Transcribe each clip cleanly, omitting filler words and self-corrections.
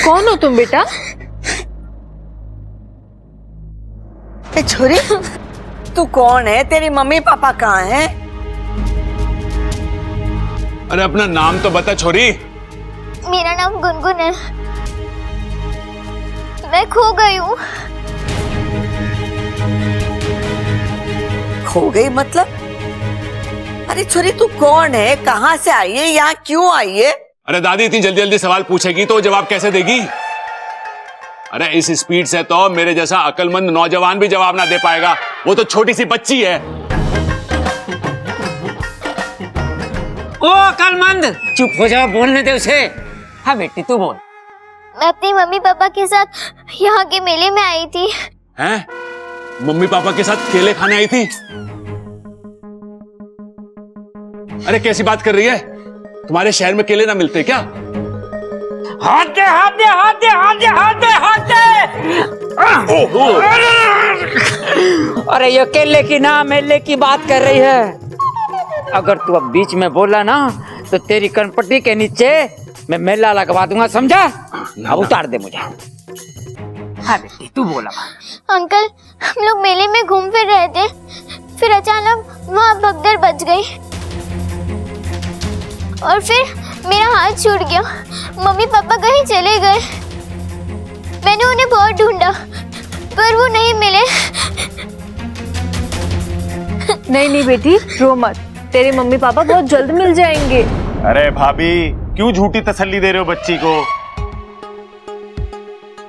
कौन हो तुम बेटा? छोरी, तू कौन है? तेरी मम्मी पापा कहाँ हैं? अरे अपना नाम तो बता छोरी। मेरा नाम गुनगुन है। मैं खो गई हूँ। खो गई मतलब? अरे छोरी, तू कौन है? कहाँ से आई है? यहाँ क्यों आई है? अरे दादी इतनी जल्दी जल्दी सवाल पूछेगी तो जवाब कैसे देगी? अरे इस स्पीड से तो मेरे जैसा अक्लमंद नौजवान भी जवाब ना दे पाएगा। वो तो छोटी सी बच्ची है। ओ अक्लमंद, चुप हो जा, बोलने दे उसे। हाँ बेटी तू बोल। मैं अपनी मम्मी पापा के साथ यहाँ के मेले में आई थी। हैं? मम्मी पापा के साथ केले खाने आई थी? अरे कैसी बात कर रही है? तुम्हारे शहर में केले ना मिलते क्या? हाथ दे हाथ दे हाथ दे हाथ दे हाथ दे हाथ दे। अरे ये केले की ना मेले की बात कर रही है। अगर तू अब बीच में बोला ना तो तेरी कनपट्टी के नीचे मैं मेला लगवा दूंगा, समझा? अब उतार दे मुझे। हाँ बेटी तू बोला। अंकल, हम लोग मेले में घूम फिर रहे थे, फिर अचानक वहाँ भगदड़ बच गई और फिर मेरा हाथ छूट गया। मम्मी पापा कहीं चले गए। मैंने उन्हें बहुत ढूंढा पर वो नहीं मिले। नहीं बेटी, रो मत। तेरे मम्मी पापा बहुत जल्द मिल जाएंगे। अरे भाभी, क्यों झूठी तसल्ली दे रहे हो बच्ची को?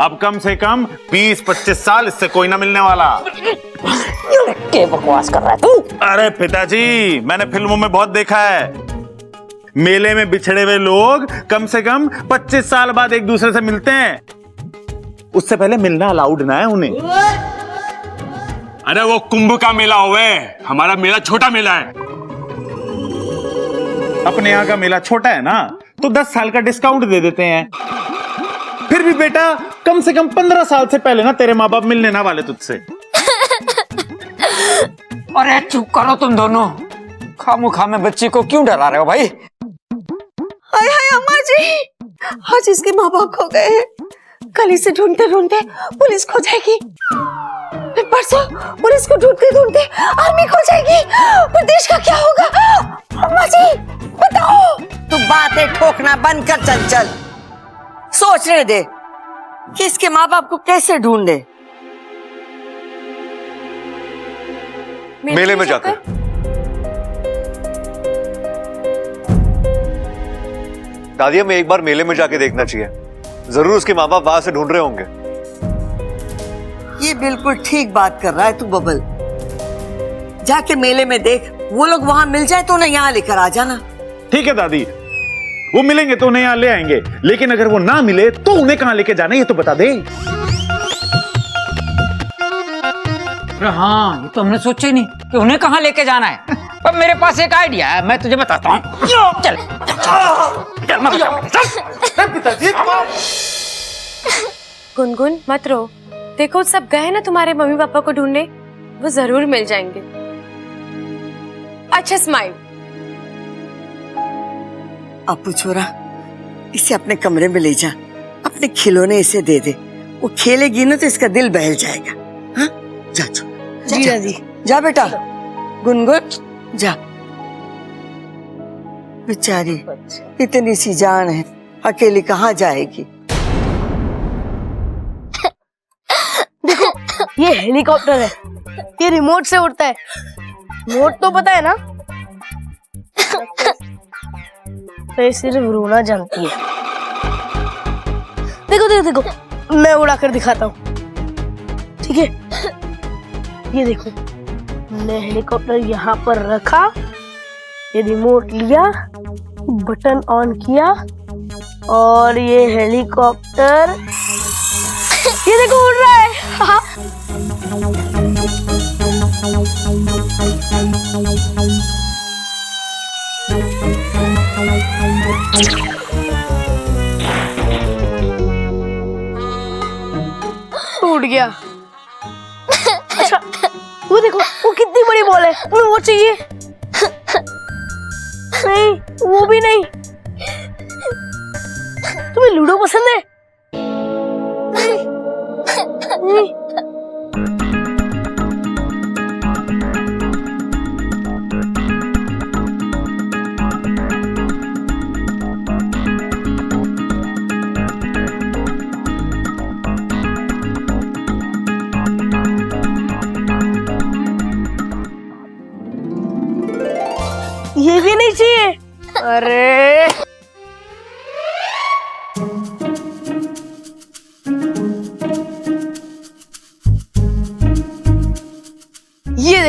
अब कम से कम 20-25 साल इससे कोई ना मिलने वाला। क्या बकवास कर रहा है तू? अरे पिताजी, मैंने फिल्मों में बहुत देखा है, मेले में बिछड़े हुए लोग कम से कम 25 साल बाद एक दूसरे से मिलते हैं। उससे पहले मिलना अलाउड ना है उन्हें। अरे वो कुंभ का मेला हुए, हमारा मेला छोटा मेला है। अपने यहाँ का मेला छोटा है ना, तो 10 साल का डिस्काउंट दे देते हैं। फिर भी बेटा, कम से कम 15 साल से पहले ना तेरे माँ बाप मिलने ना वाले तुझसे। अरे चुप करो तुम दोनों। खामोखा में बच्ची को क्यों डरा रहे हो भाई? हाय हाय अम्मा जी, आज इसके माँ बाप खो गए हैं। कल इसे ढूंढते ढूंढते पुलिस खो जाएगी, फिर परसों पुलिस को ढूंढते ढूंढते आर्मी खो जाएगी। फिर देश का क्या होगा? अम्मा जी बताओ। तू बातें ठोकना बंद कर, चंचल। सोचने दे कि इसके माँ बाप को कैसे ढूंढे। मेले में जाकर। दादी, हमें एक बार मेले में जाके देखना चाहिए। जरूर उसके माँ बाप वहां से ढूंढ रहे होंगे। ये बिल्कुल ठीक बात कर रहा है तू बबल। जाके मेले में देख, वो लोग वहां मिल जाए तो उन्हें यहाँ लेकर आ जाना। ठीक है दादी, वो मिलेंगे तो उन्हें यहाँ ले आएंगे, लेकिन अगर वो ना मिले तो उन्हें कहाँ लेके जाना है ये तो बता दे। हाँ, ये तो हमने सोचा ही नहीं कि उन्हें कहाँ लेके जाना है। पर मेरे पास एक आइडिया है, मैं तुझे बताता हूँ। चल चल मैं बताऊँ। गुनगुन मत रो। देखो सब गए ना तुम्हारे मम्मी पापा को ढूंढने, वो जरूर मिल जाएंगे। अच्छा स्माइल। अपू छोरा, इसे अपने कमरे में ले जा, अपने खिलौने इसे दे दे। वो खेलेगी ना तो इसका दिल बहल जाएगा। हाँ, जा जी दादी। जा बेटा। गुनगुन जा। बेचारी इतनी सी जान है, अकेली कहाँ जाएगी। ये हेलीकॉप्टर है, ये रिमोट से उड़ता है। रिमोट तो पता है ना? तो ये सिर्फ रोना जानती है। देखो देखो देखो, मैं उड़ा कर दिखाता हूँ, ठीक है? ये देखो, मैंने हेलीकॉप्टर यहाँ पर रखा, ये रिमोट लिया, बटन ऑन किया और ये हेलीकॉप्टर ये देखो उड़ रहा है। टूट गया। अच्छा, वो देखो, वो कितनी बड़ी बॉल है, तुम्हें वो चाहिए? नहीं, वो भी नहीं। तुम्हें लूडो पसंद है?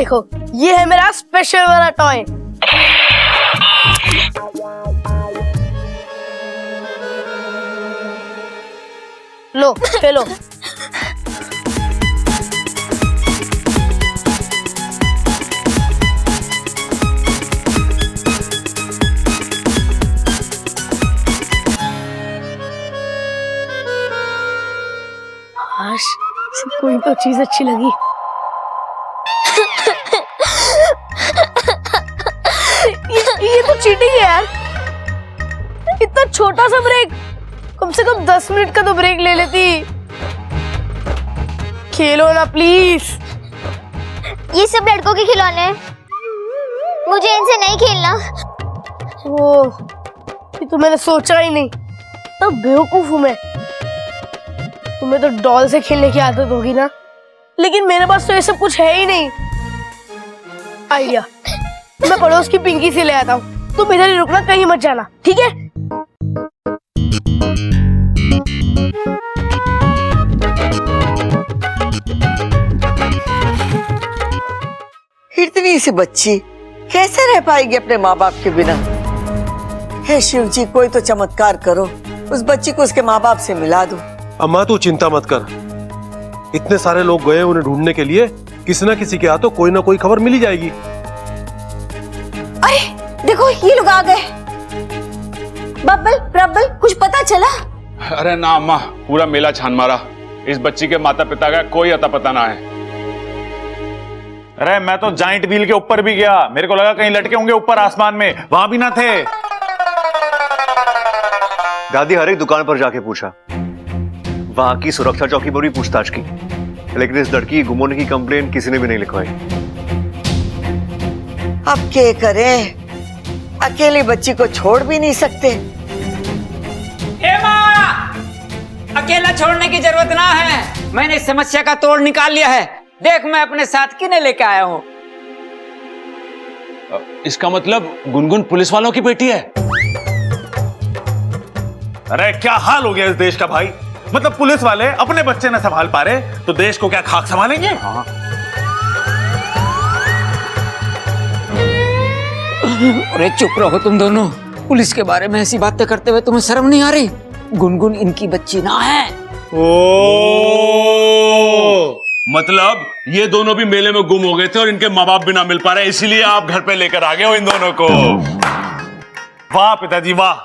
देखो, ये है मेरा स्पेशल वाला टॉय। लो खेलो। काश कोई तो चीज अच्छी लगी। ये तो चीटिंग है यार। इतना छोटा सा ब्रेक, कम से कम 10 मिनट का तो ब्रेक ले लेती। खेलो ना प्लीज। ये सब लड़कों के खिलौने हैं, मुझे इनसे नहीं खेलना। ओह, ये तो मैंने सोचा ही नहीं। तो बेवकूफ हूं मैं। तुम्हें तो डॉल से खेलने की आदत होगी ना, लेकिन मेरे पास तो ये सब कुछ है ही नहीं। आइडिया, मैं पड़ोस की पिंकी से ले आता हूँ। तुम इधर ही रुकना, कहीं मत जाना, ठीक है? इतनी सी बच्ची कैसे रह पाएगी अपने माँ बाप के बिना? हे शिव जी, कोई तो चमत्कार करो, उस बच्ची को उसके माँ बाप से मिला दो। अम्मा तू चिंता मत कर, इतने सारे लोग गए उन्हें ढूंढने के लिए, किसी ना किसी के हाथों कोई ना कोई खबर मिल ही जाएगी। अरे देखो, ये लोग आ गए। बब्बल प्रब्बल, कुछ पता चला? अरे ना अम्मा, पूरा मेला छान मारा, इस बच्ची के माता पिता का कोई अता पता ना है। अरे मैं तो जाइंट व्हील के ऊपर भी गया, मेरे को लगा कहीं लटके होंगे ऊपर आसमान में, वहां भी ना थे। दादी हर एक दुकान पर जाके पूछा, वहां की सुरक्षा चौकी पर भी पूछताछ की, लेकिन इस लड़की की गुम होने की कंप्लेन किसी ने भी नहीं लिखवाई। अब क्या करें, अकेली बच्ची को छोड़ भी नहीं सकते। ए माँ, अकेला छोड़ने की जरूरत ना है, मैंने इस समस्या का तोड़ निकाल लिया है। देख, मैं अपने साथ किन्हें लेके आया हूँ। इसका मतलब गुनगुन पुलिस वालों की बेटी है? अरे क्या हाल हो गया इस देश का भाई, मतलब पुलिस वाले अपने बच्चे न संभाल पा रहे तो देश को क्या खाक संभालेंगे? हाँ। अरे चुप रहो तुम दोनों, पुलिस के बारे में ऐसी बातें करते हुए तुम्हें शर्म नहीं आ रही? गुनगुन इनकी बच्ची ना है। मतलब ये दोनों भी मेले में गुम हो गए थे और इनके माँ बाप भी ना मिल पा रहे, इसीलिए आप घर पे लेकर आ गए हो इन दोनों को। वाह पिताजी वाह,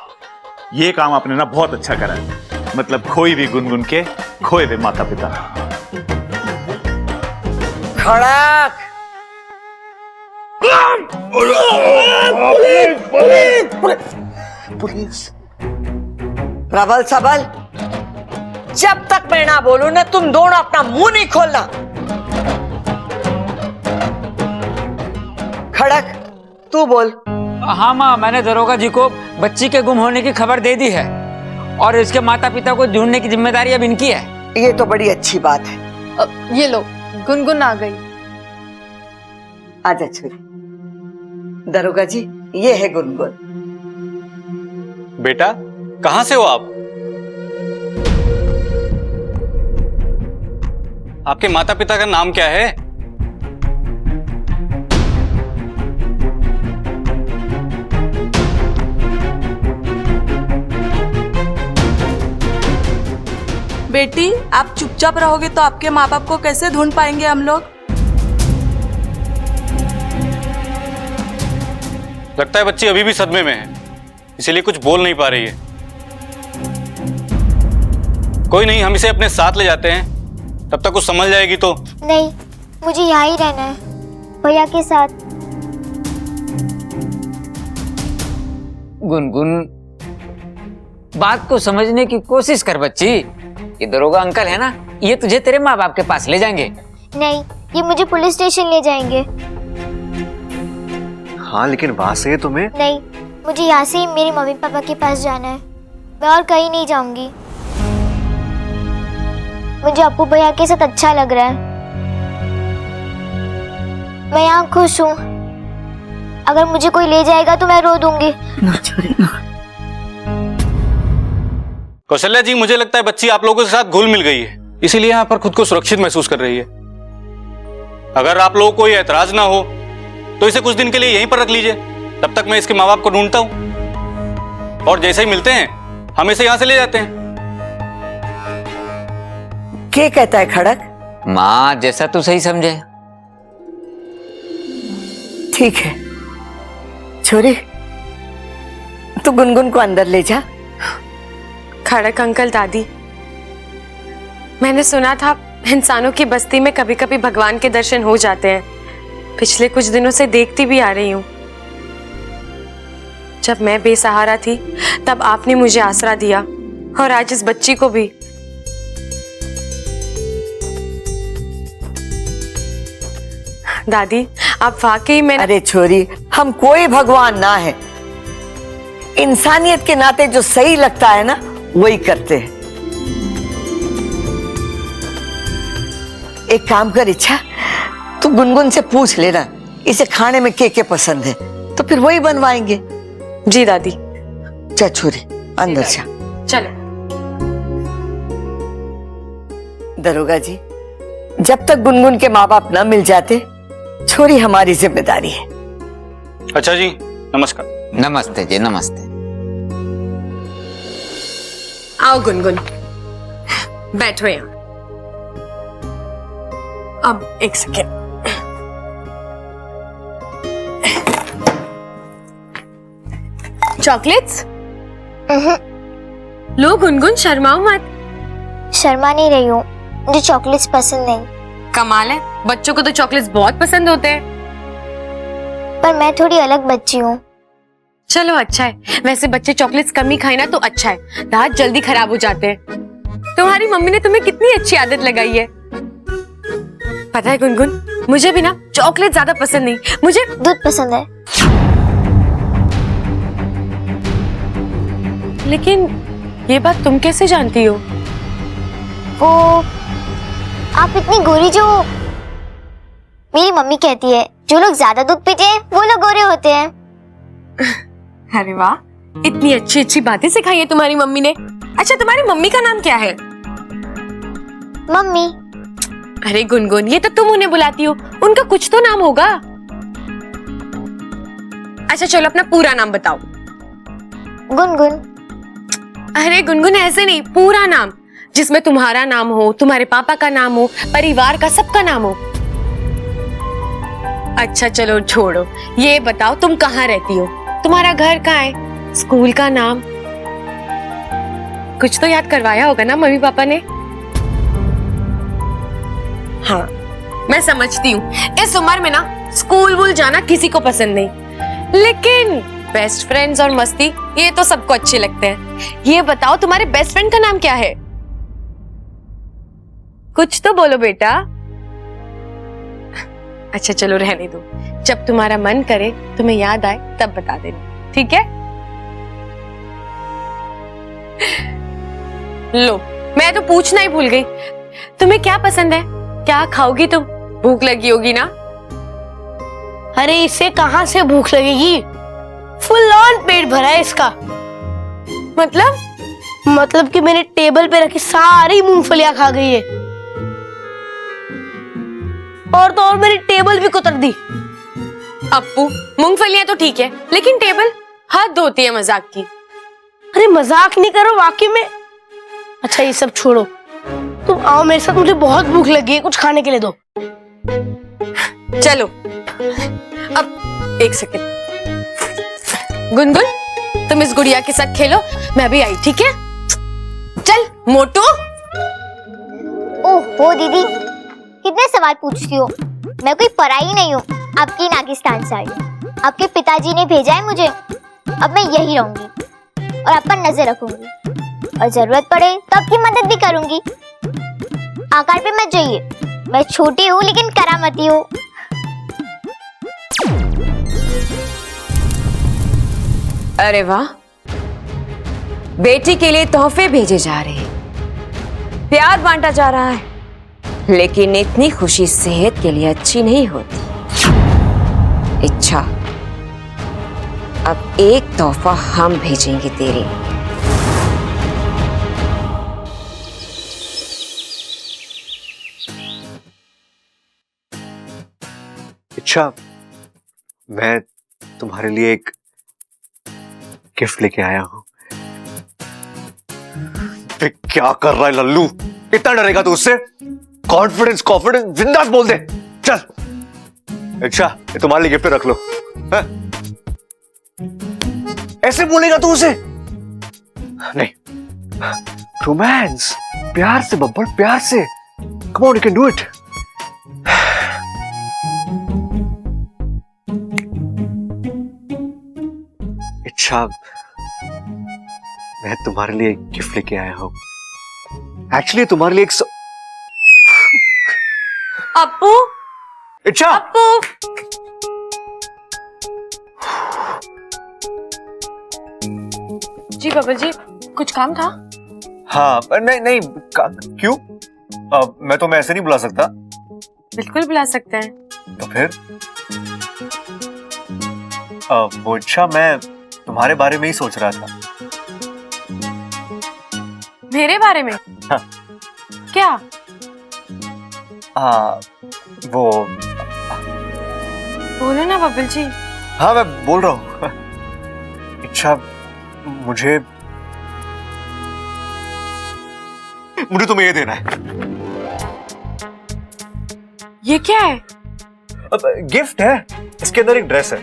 ये काम आपने ना बहुत अच्छा करा है, मतलब खोई भी गुनगुन के खोए हुए माता पिता। खड़क, पुलिस। प्रबल सबल, जब तक मैं ना बोलूं ना, तुम दोनों अपना मुंह नहीं खोलना। खड़क, तू बोल। हाँ माँ, मैंने दरोगा जी को बच्ची के गुम होने की खबर दे दी है और इसके माता पिता को ढूंढने की जिम्मेदारी अब इनकी है। ये तो बड़ी अच्छी बात है। ये लो, गुनगुन आ गई। आजा छोरी। दरोगा जी, ये है गुनगुन। बेटा, कहां से हो आप? आपके माता पिता का नाम क्या है? बेटी, आप चुपचाप रहोगे तो आपके माँ बाप को कैसे ढूंढ पाएंगे हम लोग? लगता है बच्ची अभी भी सदमे में है, इसीलिए कुछ बोल नहीं पा रही है। कोई नहीं, हम इसे अपने साथ ले जाते हैं, तब तक कुछ समझ जाएगी तो। नहीं, मुझे यहाँ ही रहना है, भैया के साथ। गुनगुन, बात को समझने की कोशिश कर बच्ची। ये दरोगा अंकल है ना, ये तुझे तेरे माँ बाप के पास ले जाएंगे। नहीं, ये मुझे पुलिस स्टेशन ले जाएंगे। हाँ, लेकिन वहां से तुम्हें? नहीं, मुझे यहाँ से ही मेरे मम्मी पापा के पास जाना है, मैं और कहीं नहीं जाऊंगी। मुझे अपू भैया के साथ अच्छा लग रहा है, मैं यहाँ खुश हूँ। अगर मुझे कोई ले जाएगा तो मैं रो दूंगी। ना छोरी ना। कौशल्या जी, मुझे लगता है बच्ची आप लोगों के साथ घुल मिल गई है, इसीलिए यहाँ पर खुद को सुरक्षित महसूस कर रही है। अगर आप लोगों को कोई एतराज ना हो तो इसे कुछ दिन के लिए यहीं पर रख लीजिए, तब तक मैं इसके माँ बाप को ढूंढता हूँ, और जैसे ही मिलते हैं हम इसे यहाँ से ले जाते हैं। क्या कहता है खड़क? माँ जैसा तू सही समझे। ठीक है छोरी, तू गुनगुन को अंदर ले जा। खड़क अंकल, दादी, मैंने सुना था इंसानों की बस्ती में कभी कभी भगवान के दर्शन हो जाते हैं। पिछले कुछ दिनों से देखती भी आ रही हूँ। जब मैं बेसहारा थी तब आपने मुझे आसरा दिया, और आज इस बच्ची को भी। दादी, आप वाकई में। अरे छोरी, हम कोई भगवान ना है, इंसानियत के नाते जो सही लगता है ना वही करते हैं। एक काम कर इच्छा, तू गुनगुन से पूछ लेना इसे खाने में क्या पसंद है, तो फिर वही बनवाएंगे। जी दादी। जा छोरी अंदर जा। चलो। दरोगा जी, जब तक गुनगुन के माँ बाप न मिल जाते, छोरी हमारी जिम्मेदारी है। अच्छा जी, नमस्कार। नमस्ते जी, नमस्ते। आओ गुनगुन, बैठो यहाँ। अब एक सेकेंड। चॉकलेट्स? लो गुनगुन, शर्माओ मत। शर्मा नहीं रही हूँ, मुझे चॉकलेट्स पसंद नहीं। कमाल है, बच्चों को तो चॉकलेट्स बहुत पसंद होते हैं। पर मैं थोड़ी अलग बच्ची हूँ। चलो अच्छा है, वैसे बच्चे चॉकलेट्स कम ही खाए ना तो अच्छा है, दांत जल्दी खराब हो जाते हैं। तुम्हारी मम्मी ने तुम्हें कितनी अच्छी आदत लगाई है। पता है गुनगुन, मुझे भी ना चॉकलेट ज्यादा पसंद नहीं, मुझे दूध पसंद है। लेकिन ये बात तुम कैसे जानती हो? वो आप इतनी गोरी, जो मेरी मम्मी कहती है जो लोग ज्यादा दूध पीते हैं वो लोग गोरे होते हैं। अरे वाह, इतनी अच्छी अच्छी बातें सिखाई है तुम्हारी मम्मी ने। अच्छा, तुम्हारी मम्मी का नाम क्या है? मम्मी। अरे गुनगुन, ये तो तुम उन्हें बुलाती हो, उनका कुछ तो नाम होगा। अच्छा चलो, अपना पूरा नाम बताओ। गुनगुन। अरे गुनगुन, ऐसे नहीं, पूरा नाम, जिसमें तुम्हारा नाम हो, तुम्हारे पापा का नाम हो, परिवार का सबका नाम हो। अच्छा चलो छोड़ो, ये बताओ तुम कहाँ रहती हो, तुम्हारा घर कहाँ है, स्कूल का नाम? कुछ तो याद करवाया होगा ना मम्मी पापा ने? हाँ, मैं समझती हूँ, इस उम्र में ना स्कूल वूल जाना किसी को पसंद नहीं, लेकिन बेस्ट फ्रेंड्स और मस्ती ये तो सबको अच्छे लगते हैं। ये बताओ तुम्हारे बेस्ट फ्रेंड का नाम क्या है? कुछ तो बोलो बेटा। अच्छा चलो रहने दो, जब तुम्हारा मन करे, तुम्हें याद आए तब बता देना, ठीक है? लो, मैं तो पूछना ही भूल गई, तुम्हें क्या पसंद है, क्या खाओगी तुम? भूख लगी होगी ना? अरे इसे कहाँ से भूख लगेगी, फुल ऑन पेट भरा है इसका। मतलब कि मैंने टेबल पे रखी सारी मूंगफलियां खा गई है, और तो और मेरी टेबल भी कुतर दी। अप्पू, मूंगफलियां तो ठीक है, लेकिन टेबल हद होती है मजाक की। अरे मजाक नहीं करो वाकई में। अच्छा ये सब छोड़ो, तुम आओ मेरे साथ, मुझे बहुत भूख लगी है, कुछ खाने के लिए दो। चलो, अब एक सेकेंड। गुनगुन, तुम इस गुड़िया के साथ खेलो, मैं भी आई, ठीक है? चल मोटू। ओहो दीदी, कितने सवाल पूछती हो, मैं कोई पराई नहीं हूँ, आपकी नागिस्तान से आई हूँ। आपके पिताजी ने भेजा है मुझे, अब मैं यही रहूंगी और आप पर नजर रखूंगी, और जरूरत पड़े तो आपकी मदद भी करूंगी। आकार पे मत जाइए, मैं छोटी हूँ लेकिन करामती हूँ। अरे वाह, बेटी के लिए तोहफे भेजे जा रहे हैं, प्यार बांटा जा रहा है, लेकिन इतनी खुशी सेहत के लिए अच्छी नहीं होती। इच्छा, अब एक तोहफा हम भेजेंगे तेरे लिए। अच्छा, मैं तुम्हारे लिए एक गिफ्ट लेके आया हूं। क्या कर रहा है लल्लू? इतना डरेगा तू उससे? कॉन्फिडेंस कॉन्फिडेंस बिंदास बोल दे। चल। अच्छा, ये तुम्हारे लिए गिफ्ट रख लो। है? ऐसे बोलेगा तू उसे? नहीं, रोमांस, प्यार से बब्बल, प्यार से। Come on, you can do it. अच्छा, मैं तुम्हारे लिए एक गिफ्ट लेके आया हूं। एक्चुअली तुम्हारे लिए एक अप्पू, अच्छा, अप्पू, जी बबल जी, कुछ काम था? हाँ, नहीं नहीं, क्यों? मैं तुम्हें ऐसे नहीं बुला सकता। बिल्कुल बुला सकते हैं। तो फिर वो अच्छा, मैं तुम्हारे बारे में ही सोच रहा था। मेरे बारे में? हाँ। क्या? वो बोलो ना बबल जी। हाँ, मैं बोल रहा हूँ। अच्छा, मुझे तुम्हें ये देना है। ये क्या है? गिफ्ट है, इसके अंदर एक ड्रेस है।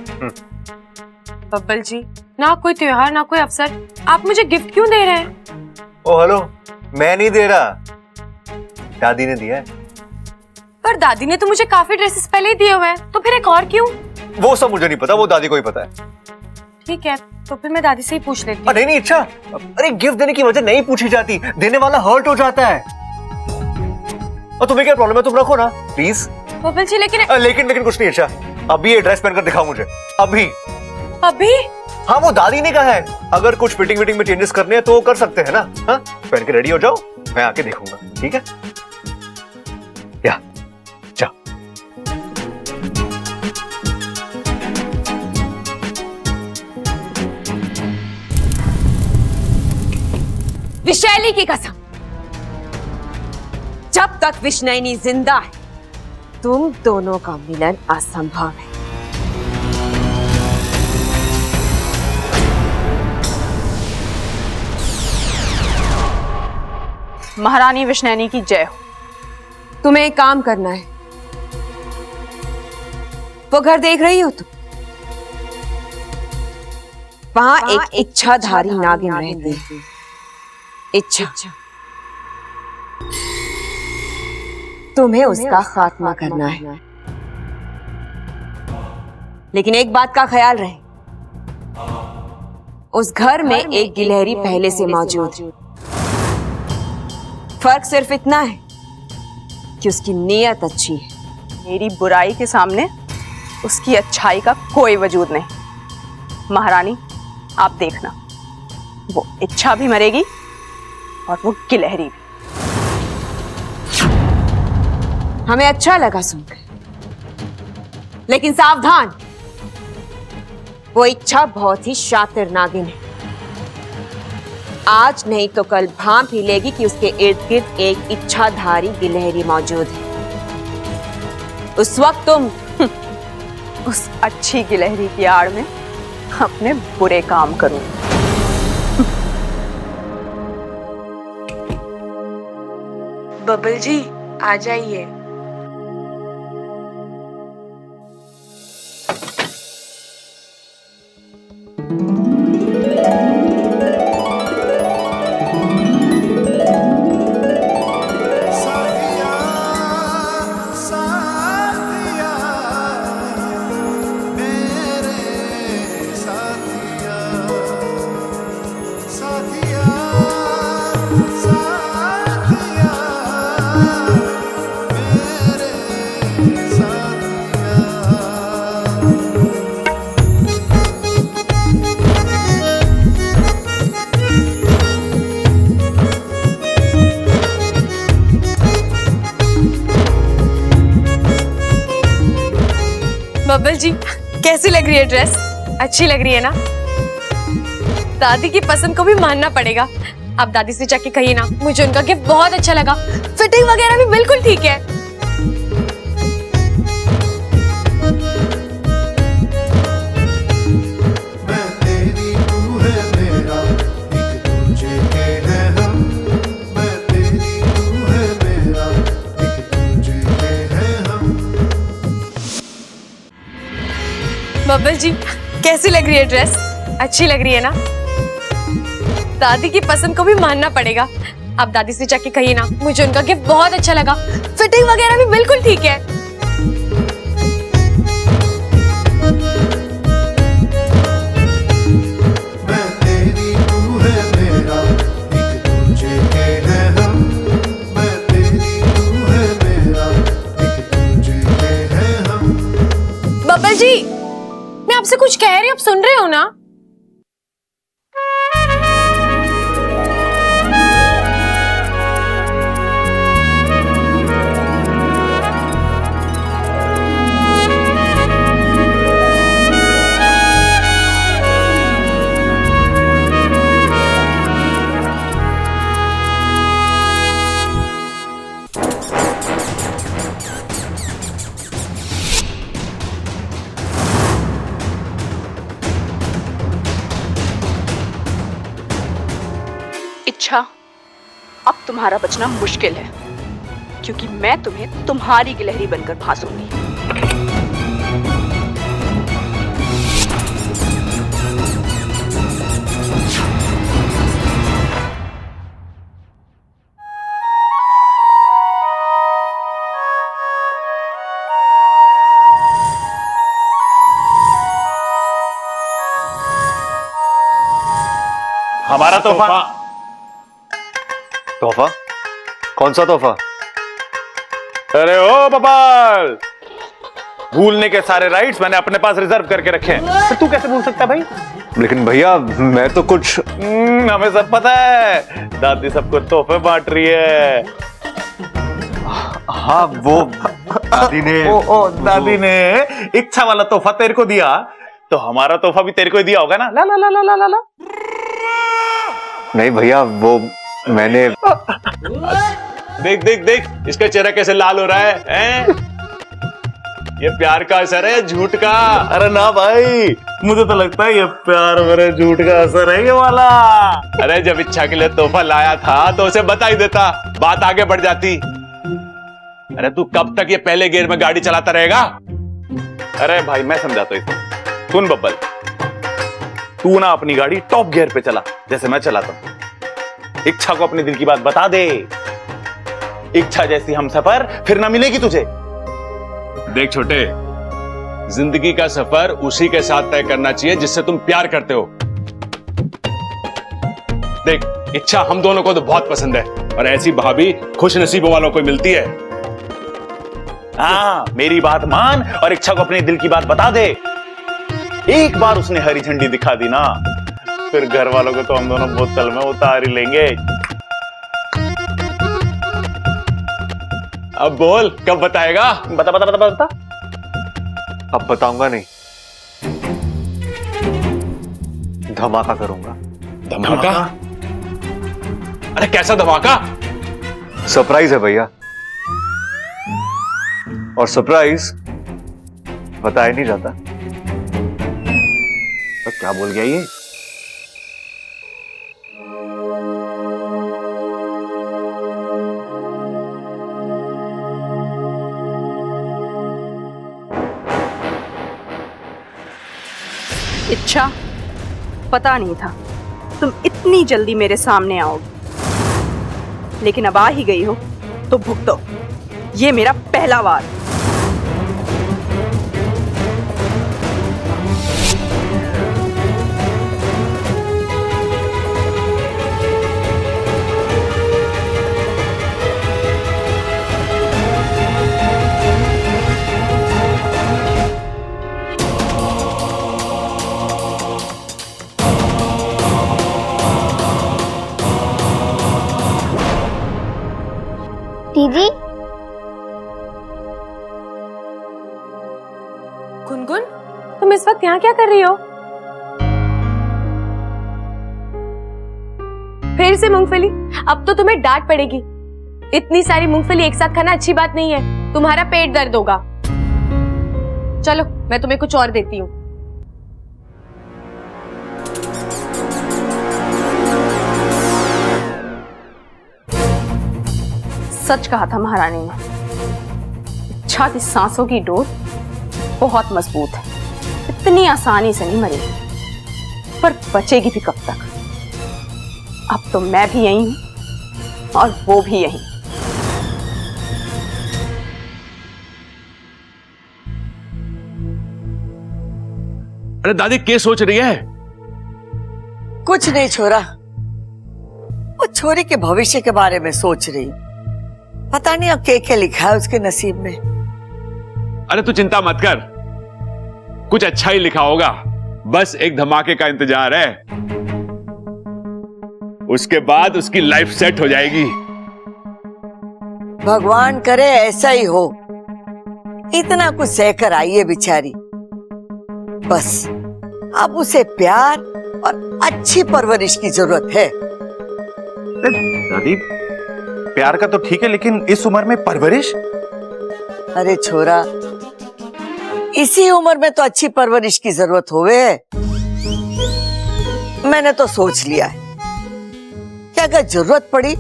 बब्बल जी, ना कोई त्योहार ना कोई अवसर, आप मुझे गिफ्ट क्यों दे रहे हैं? ओ हेलो, मैं नहीं दे रहा, दादी ने दिया है। पर दादी ने तो मुझे काफी ड्रेसेस पहले ही दिए हुए हैं, तो फिर एक और क्यों? वो सब मुझे नहीं पता, वो दादी को ही पता है। ठीक है, तो फिर मैं दादी से ही पूछ लेती हूँ। नहीं नहीं, अच्छा, अरे गिफ्ट देने की वजह नहीं पूछी जाती, देने वाला हर्ट हो जाता है। और तुम्हें क्या प्रॉब्लम है? तुम रखो ना प्लीज। बब्बल जी, लेकिन लेकिन कुछ नहीं। अच्छा, अभी ये ड्रेस पहनकर दिखाओ मुझे, अभी। अभी? हाँ, वो दादी ने कहा है, अगर कुछ फिटिंग विटिंग में चेंजेस करने हैं तो कर सकते हैं ना। हाँ, पहन के रेडी हो जाओ, मैं आके देखूंगा, ठीक है? या जाओ। विशैली की कसम, जब तक विष्णुनी जिंदा है तुम दोनों का मिलन असंभव है। महारानी विष्णुनी की जय हो। तुम्हें एक काम करना है। वो घर देख रही हो तुम? वहां एक इच्छाधारी नागिन रहती है। इच्छा, तुम्हें उसका खात्मा करना है। लेकिन एक बात का ख्याल रहे, उस घर में एक गिलहरी पहले से मौजूद है। फर्क सिर्फ इतना है कि उसकी नीयत अच्छी है। मेरी बुराई के सामने उसकी अच्छाई का कोई वजूद नहीं। महारानी, आप देखना, वो इच्छा भी मरेगी और वो गिलहरी भी। हमें अच्छा लगा सुनकर, लेकिन सावधान, वो इच्छा बहुत ही शातिर नागिन है। आज नहीं तो कल भांप ही लेगी कि उसके इर्द गिर्द एक इच्छाधारी गिलहरी मौजूद है। उस वक्त तुम उस अच्छी गिलहरी की आड़ में अपने बुरे काम करूंगी। बबल जी, आ जाइए। बबल जी, कैसी लग रही है ड्रेस? अच्छी लग रही है ना? दादी की पसंद को भी मानना पड़ेगा। आप दादी से जाके कहिए ना, मुझे उनका गिफ्ट बहुत अच्छा लगा। फिटिंग वगैरह भी बिल्कुल ठीक है। बब्बल जी, कैसी लग रही है ड्रेस? अच्छी लग रही है ना? दादी की पसंद को भी मानना पड़ेगा। आप दादी से जाके कहिए ना, मुझे उनका गिफ्ट बहुत अच्छा लगा। फिटिंग वगैरह भी बिल्कुल ठीक है। बब्बल जी, मैं आपसे कुछ कह रही हूँ, आप सुन रहे हो ना? इच्छा, अब तुम्हारा बचना मुश्किल है, क्योंकि मैं तुम्हें तुम्हारी गिलहरी बनकर भांसूंगी। हमारा तोहफा। तोहफा? कौन सा तोहफा? अरे ओ बबाल, भूलने के सारे राइट्स मैंने अपने पास रिजर्व करके रखे हैं। तो तू कैसे भूल सकता भाई? लेकिन भैया मैं तो कुछ हमें सब पता है, दादी सबको तोहफे बांट रही है। हाँ वो दादी ने दादी ने इच्छा वाला तोहफा तेरे को दिया, तो हमारा तोहफा भी तेरे को ही दिया होगा ना? ला ला ला ला ला ला ला। नहीं भैया, वो मैंने देख देख देख, इसका चेहरा कैसे लाल हो रहा है? ये प्यार का असर है, झूठ का? अरे ना भाई, मुझे तो लगता है ये प्यार भरे झूठ का असर है ये वाला। अरे जब इच्छा के लिए तोहफा लाया था तो उसे बता ही देता, बात आगे बढ़ जाती। अरे तू कब तक ये पहले गियर में गाड़ी चलाता रहेगा? अरे भाई मैं समझाता हूँ, सुन बब्बल, तू ना अपनी गाड़ी टॉप गियर पे चला जैसे मैं चलाता हूं। इच्छा को अपने दिल की बात बता दे। इच्छा जैसी हमसफर फिर ना मिलेगी तुझे। देख छोटे, जिंदगी का सफर उसी के साथ तय करना चाहिए जिससे तुम प्यार करते हो। देख, इच्छा हम दोनों को तो बहुत पसंद है, और ऐसी भाभी खुश नसीबों वालों को मिलती है। हाँ, मेरी बात मान और इच्छा को अपने दिल की बात बता दे। एक बार उसने हरी झंडी दिखा दी ना, फिर घर वालों को तो हम दोनों बोतल में उतार ही लेंगे। अब बोल, कब बताएगा? बता बता बता बता। अब बताऊंगा नहीं, धमाका करूंगा। धमाका? अरे कैसा धमाका? सरप्राइज है भैया, और सरप्राइज बताया नहीं जाता। तो क्या बोल गया ये? इच्छा, पता नहीं था तुम इतनी जल्दी मेरे सामने आओगी, लेकिन अब आ ही गई हो तो भुगतो। ये मेरा पहला वार। दीदी, गुनगुन, तुम इस वक्त यहाँ क्या कर रही हो? फिर से मूंगफली? अब तो तुम्हें डांट पड़ेगी। इतनी सारी मूंगफली एक साथ खाना अच्छी बात नहीं है, तुम्हारा पेट दर्द होगा। चलो, मैं तुम्हें कुछ और देती हूँ। सच कहा था महारानी ने, इच्छा की सांसों की डोर बहुत मजबूत है, इतनी आसानी से नहीं मरेगी, पर बचेगी भी कब तक? अब तो मैं भी यही हूं और वो भी यही। अरे दादी क्या सोच रही है? कुछ नहीं छोरा, वो छोरी के भविष्य के बारे में सोच रही। पता नहीं अब क्या लिखा है उसके नसीब में। अरे तू चिंता मत कर, कुछ अच्छा ही लिखा होगा, बस एक धमाके का इंतजार है। उसके बाद उसकी लाइफ सेट हो जाएगी। भगवान करे ऐसा ही हो। इतना कुछ सहकर आई है बेचारी, बस अब उसे प्यार और अच्छी परवरिश की जरूरत है। दादी, प्यार का तो ठीक है, लेकिन इस उम्र में परवरिश? अरे छोरा, इसी उम्र में तो अच्छी परवरिश की जरूरत होवे। मैंने तो सोच लिया है कि अगर जरूरत पड़ी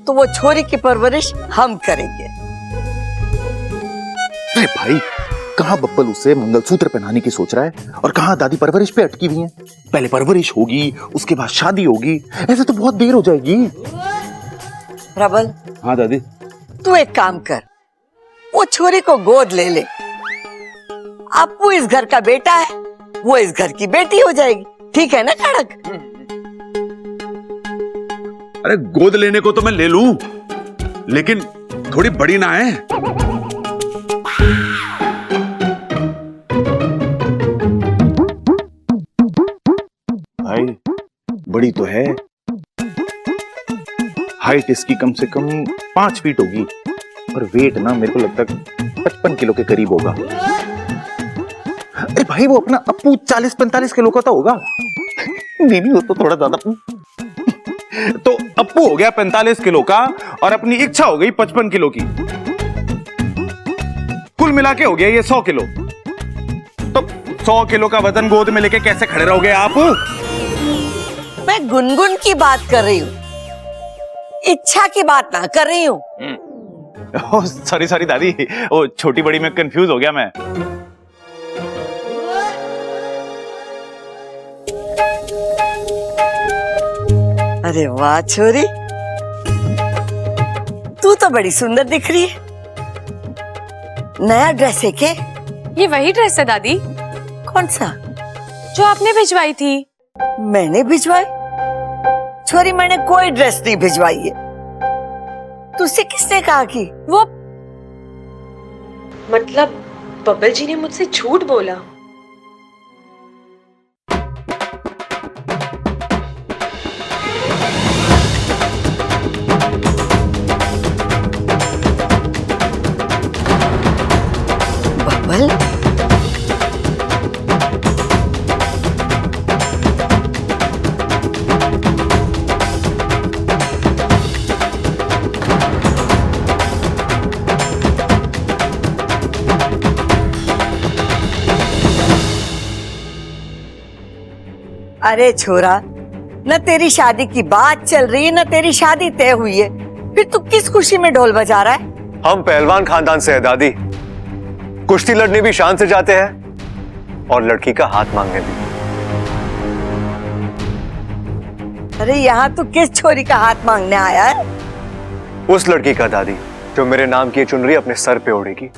तो वो छोरी की परवरिश हम करेंगे। अरे भाई, कहाँ बब्बल उसे मंगलसूत्र पहनाने की सोच रहा है और कहाँ दादी परवरिश पे अटकी हुई है। पहले परवरिश होगी, उसके बाद शादी होगी, ऐसे तो बहुत देर हो जाएगी। प्रबल, हाँ दादी। तू एक काम कर, वो छोरी को गोद ले ले। अब वो इस घर का बेटा है, वो इस घर की बेटी हो जाएगी। ठीक है ना खड़क? अरे गोद लेने को तो मैं ले लूं, लेकिन थोड़ी बड़ी ना है। भाई बड़ी तो है, हाइट इसकी कम से कम 5 फीट होगी और वेट ना मेरे को लगता है 55 किलो के करीब होगा। अरे भाई, वो अपना अप्पू 40-45 किलो का तो होगा। नहीं हो तो थोड़ा ज्यादा। तो अप्पू हो गया 45 किलो का और अपनी इच्छा हो गई 55 किलो की। कुल मिला के हो गया ये 100 किलो। तो 100 किलो का वजन गोद में लेके कैसे खड़े रहोगे आप? मैं गुनगुन की बात कर रही हूँ, इच्छा की बात ना कर रही हूँ। सॉरी सॉरी दादी, वो छोटी बड़ी में कंफ्यूज हो गया मैं। अरे वाह छोरी, तू तो बड़ी सुंदर दिख रही है। नया ड्रेस है क्या? ये वही ड्रेस है दादी, कौन सा? जो आपने भिजवाई थी। मैंने भिजवाई? छोरी, मैंने कोई ड्रेस नहीं भिजवाई है। तुझसे किसने कहा कि? वो मतलब बब्बल जी ने मुझसे झूठ बोला। बब्बल, अरे छोरा, न तेरी शादी की बात चल रही है न तेरी शादी तय हुई है, फिर तू किस खुशी में ढोल बजा रहा है? हम पहलवान खानदान से है दादी, कुश्ती लड़ने भी शान से जाते हैं और लड़की का हाथ मांगने भी। अरे यहाँ तू किस छोरी का हाथ मांगने आया है? उस लड़की का दादी, जो मेरे नाम की चुनरी अपने सर पे ओढ़ेगी,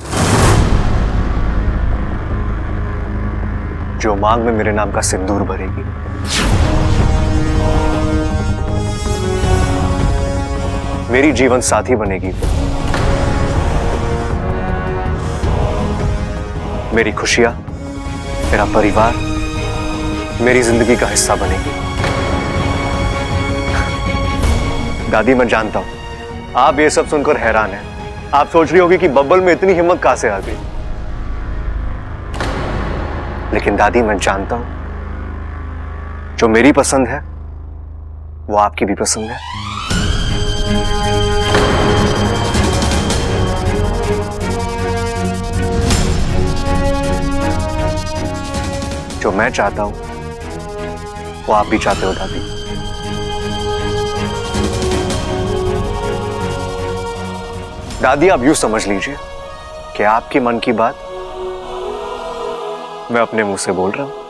जो मांग में मेरे नाम का सिंदूर भरेगी। मेरी जीवन साथी बनेगी, मेरी खुशियां, मेरा परिवार, मेरी जिंदगी का हिस्सा बनेगी। दादी, मैं जानता हूं आप ये सब सुनकर हैरान हैं। आप सोच रही होगी कि बब्बल में इतनी हिम्मत कहां से आ गई। लेकिन दादी, मैं जानता हूं जो मेरी पसंद है वो आपकी भी पसंद है। जो मैं चाहता हूं वो आप भी चाहते हो दादी। दादी, आप यूं समझ लीजिए कि आपके मन की बात मैं अपने मुंह से बोल रहा हूं।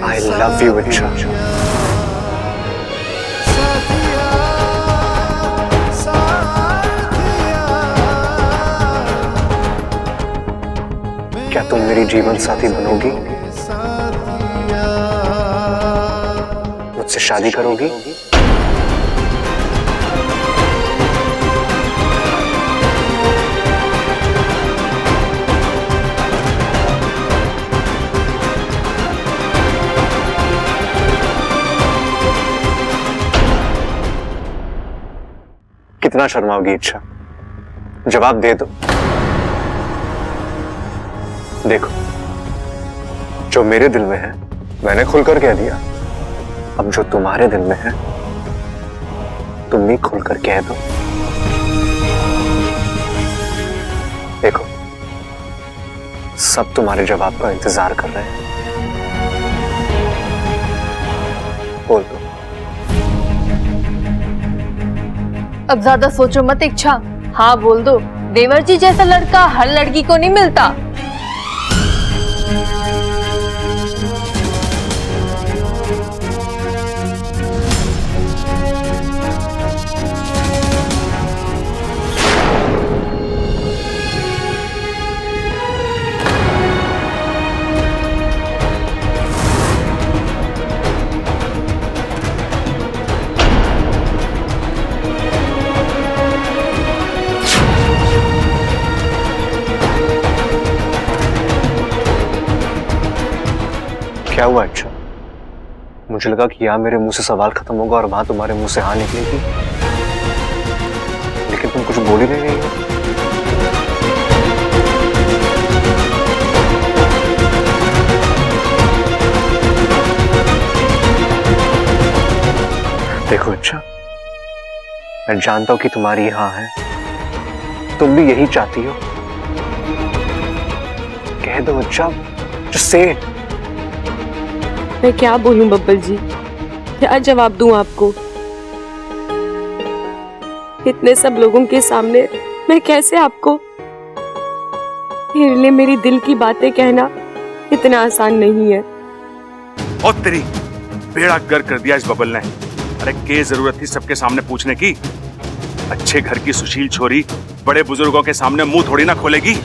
I love you, Icha. क्या तुम मेरी जीवन साथी बनोगी? मुझसे शादी करोगी? कितना शर्माओगी इच्छा? जवाब दे दो। देखो, जो मेरे दिल में है मैंने खुलकर कह दिया। अब जो तुम्हारे दिल में है तुम भी खुलकर कह दो। देखो, सब तुम्हारे जवाब का इंतजार कर रहे हैं। बोल दो। अब ज्यादा सोचो मत इच्छा, हाँ बोल दो। देवर जी जैसा लड़का हर लड़की को नहीं मिलता। क्या हुआ अच्छा? मुझे लगा कि यहाँ मेरे मुंह से सवाल खत्म होगा और वहां तुम्हारे मुंह से हाँ निकलेगी, लेकिन तुम कुछ बोल ही नहीं रही हो। देखो अच्छा, मैं जानता हूं कि तुम्हारी हाँ है, तुम भी यही चाहती हो। कह दो अच्छा, just say it। मैं क्या बोलूं बब्बल जी, क्या जवाब दूं आपको? इतने सब लोगों के सामने मैं कैसे आपको? मेरे लिए मेरी दिल की बातें कहना इतना आसान नहीं है। और तेरी बेड़ा गर्क कर दिया इस बबल ने। अरे क्या जरूरत थी सबके सामने पूछने की? अच्छे घर की सुशील छोरी बड़े बुजुर्गों के सामने मुंह थोड़ी ना खोलेगी।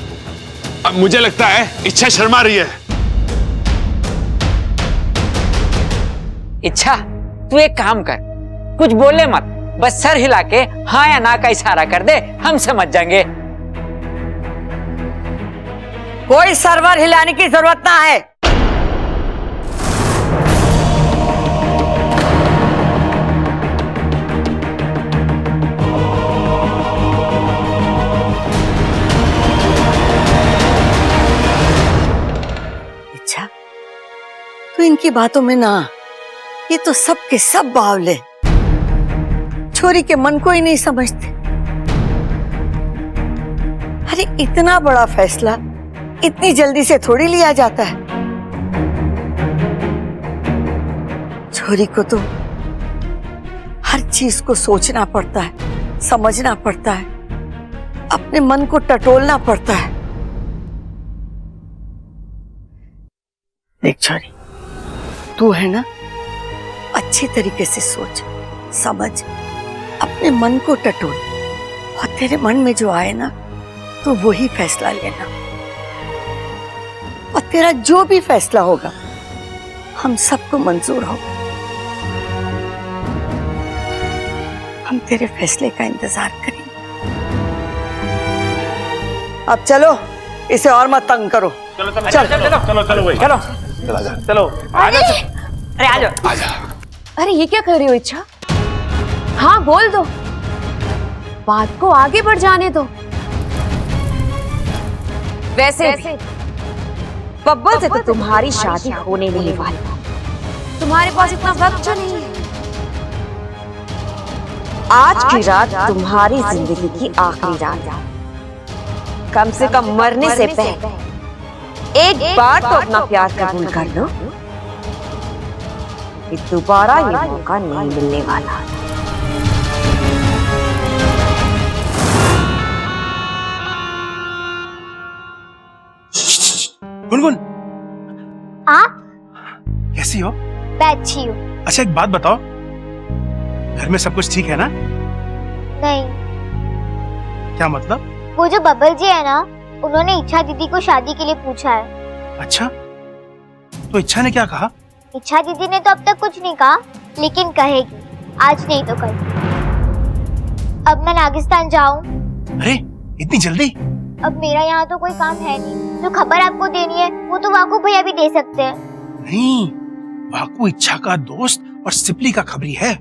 अब मुझे लगता है इच्छा शर्मा रही है। इच्छा, तू एक काम कर, कुछ बोले मत, बस सर हिला के हाँ या ना का इशारा कर दे, हम समझ जाएंगे। कोई सर्वर हिलाने की जरूरत ना है। इच्छा, तू इनकी बातों में ना, ये तो सब के सब बावले, छोरी के मन को ही नहीं समझते। अरे इतना बड़ा फैसला इतनी जल्दी से थोड़ी लिया जाता है। छोरी को तो हर चीज को सोचना पड़ता है, समझना पड़ता है, अपने मन को टटोलना पड़ता है। देख छोरी, तू है ना, अच्छी तरीके से सोच समझ, अपने मन को टटोल और तेरे मन में जो आए ना तो वही फैसला लेना। और तेरा जो भी फैसला होगा हम सबको मंजूर होगा। हम तेरे फैसले का इंतजार करेंगे। अब चलो, इसे और मत तंग करो। चलो चलो चलो चलो चलो चलो भाई, चलो चलो अरे आ जाओ। अरे ये क्या कर रही हो इच्छा? हाँ बोल दो, बात को आगे बढ़ जाने दो। वैसे भी बब्बल से तो तुम्हारी शादी होने नहीं वाली। तुम्हारे पास इतना वक्त तो नहीं है। आज की रात तुम्हारी जिंदगी की आखिरी रात है। कम से कम मरने से पहले एक बार तो अपना प्यार कबूल कर लो। दोबारा ये मौका नहीं मिलने वाला। गुनगुन, आप कैसी हो? मैं अच्छी हूँ। अच्छा एक बात बताओ, घर में सब कुछ ठीक है ना? नहीं, क्या मतलब? वो जो बब्बल जी है ना, उन्होंने इच्छा दीदी को शादी के लिए पूछा है। अच्छा, तो इच्छा ने क्या कहा? इच्छा दीदी ने तो अब तक कुछ नहीं कहा, लेकिन कहेगी, आज नहीं तो कल। अब मैं नागिस्तान जाऊं? अरे इतनी जल्दी? अब मेरा यहाँ तो कोई काम है नहीं। जो खबर आपको देनी है वो तो वाकू भैया भी दे सकते हैं। नहीं, वाकू इच्छा का दोस्त और सिपली का खबरी है।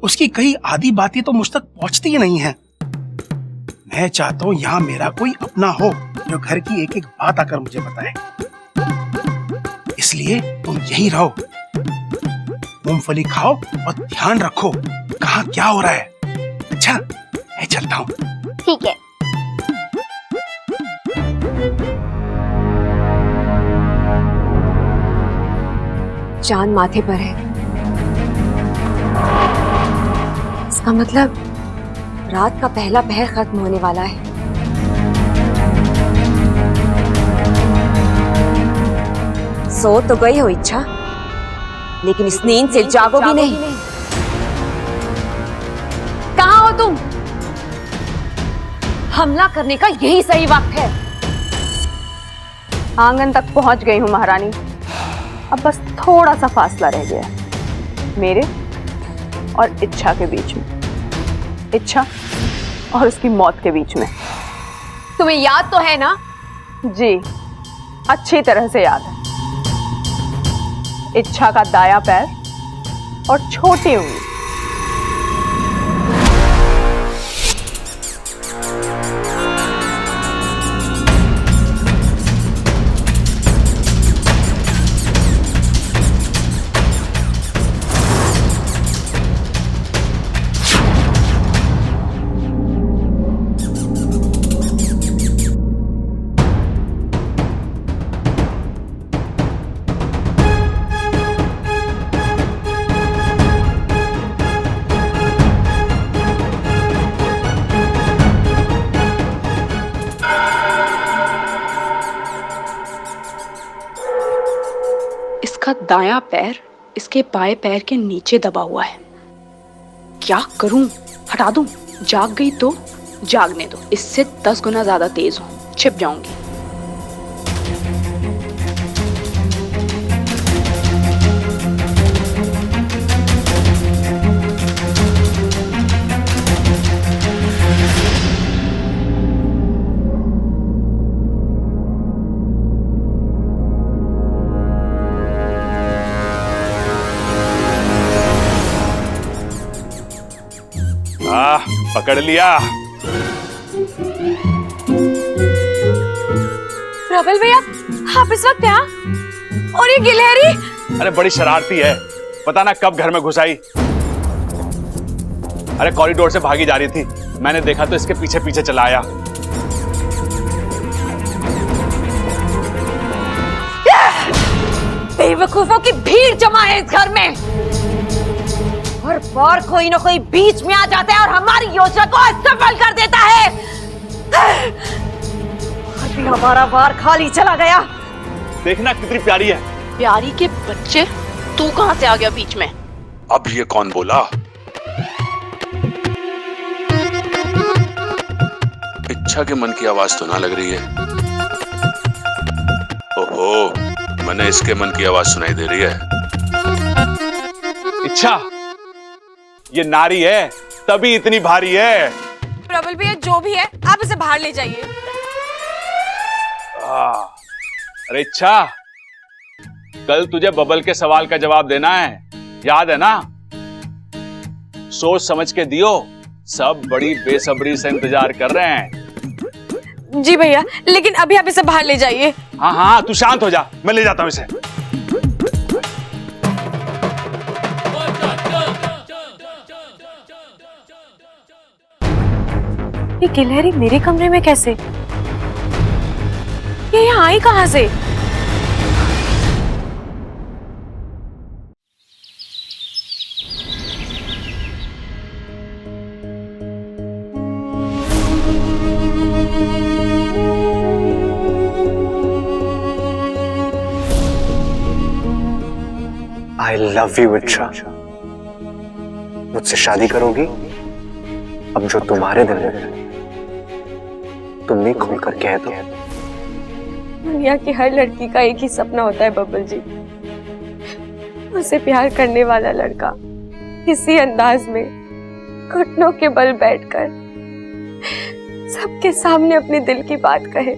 उसकी कई आधी बातें तो मुझ तक पहुंचती ही नहीं है। मैं चाहता हूँ यहाँ मेरा कोई अपना हो जो घर की एक एक बात आकर मुझे बताए। इसलिए तुम यहीं रहो, मूंगफली खाओ और ध्यान रखो कहाँ क्या हो रहा है। अच्छा, मैं चलता हूँ। ठीक है। चांद माथे पर है, इसका मतलब रात का पहला पहर खत्म होने वाला है। सो तो गई हो इच्छा, लेकिन इस नींद से जागोगी नहीं। कहाँ हो तुम? हमला करने का यही सही वक्त है। आंगन तक पहुंच गई हूँ महारानी। अब बस थोड़ा सा फासला रह गया है मेरे और इच्छा के बीच में, इच्छा और उसकी मौत के बीच में। तुम्हें याद तो है ना? जी, अच्छी तरह से याद है। इच्छा का दायां पैर और छोटी उंगली। इसका दायां पैर इसके बाएं पैर के नीचे दबा हुआ है। क्या करूं? हटा दूं? जाग गई तो जागने दो, इससे 10 गुना ज्यादा तेज हूं, छिप जाऊंगी। पकड़ लिया। प्रबल भैया, आप इस वक्त यहाँ? और ये गिलहरी? अरे बड़ी शरारती है, पता ना कब घर में घुस आई। अरे कॉरिडोर से भागी जा रही थी, मैंने देखा तो इसके पीछे पीछे चला आया। बेवकूफों की भीड़ जमा है इस घर में। हर बार कोई ना कोई बीच में आ जाता है और हमारी योजना को असफल कर देता है। अभी हमारा वार खाली चला गया। देखना कितनी प्यारी है। प्यारी के बच्चे, तू कहां से आ गया बीच में? अब ये कौन बोला? इच्छा के मन की आवाज तो ना लग रही है। ओहो, मैंने इसके मन की आवाज सुनाई दे रही है। इच्छा, ये नारी है तभी इतनी भारी है। प्रबल भैया जो भी है आप इसे बाहर ले जाइए। अरे इच्छा, कल तुझे बबल के सवाल का जवाब देना है, याद है ना? सोच समझ के दियो, सब बड़ी बेसब्री से इंतजार कर रहे हैं। जी भैया, लेकिन अभी आप इसे बाहर ले जाइए। हाँ हाँ, तू शांत हो जा, मैं ले जाता हूं इसे। ये गिलहरी मेरे कमरे में कैसे? ये यहाँ आई कहाँ से? I love you, इच्छा। मुझसे शादी करोगी? अब जो तुम्हारे दिल में है तुम भी खुलकर कह दो। दुनिया की हर लड़की का एक ही सपना होता है बबल जी, उसे प्यार करने वाला लड़का इसी अंदाज में घुटनों के बल बैठकर सबके सामने अपने दिल की बात कहे।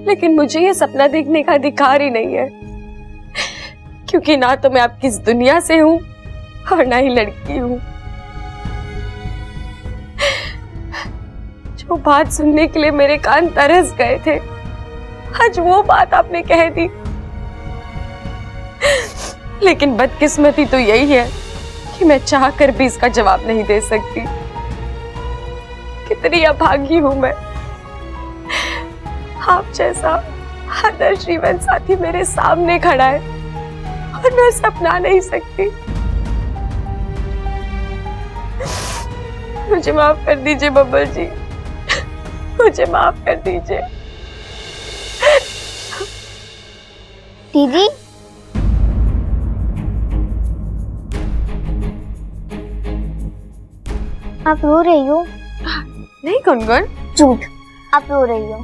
लेकिन मुझे ये सपना देखने का अधिकार ही नहीं है, क्योंकि ना तो मैं आपकी इस दुनिया से हूं और ना ही लड़की हूं। जो बात सुनने के लिए मेरे कान तरस गए थे, आज वो बात आपने कह दी। लेकिन बदकिस्मती तो यही है कि मैं चाहकर भी इसका जवाब नहीं दे सकती। कितनी अभागी हूं मैं। आप जैसा आदर्श जीवन साथी मेरे सामने खड़ा है और मैं उसे अपना नहीं सकती। मुझे माफ कर दीजिए बब्बर जी, मुझे माफ कर दीजिए। दीदी, आप रो रही हो? नहीं गुनगुन, झूठ, आप रो रही हो।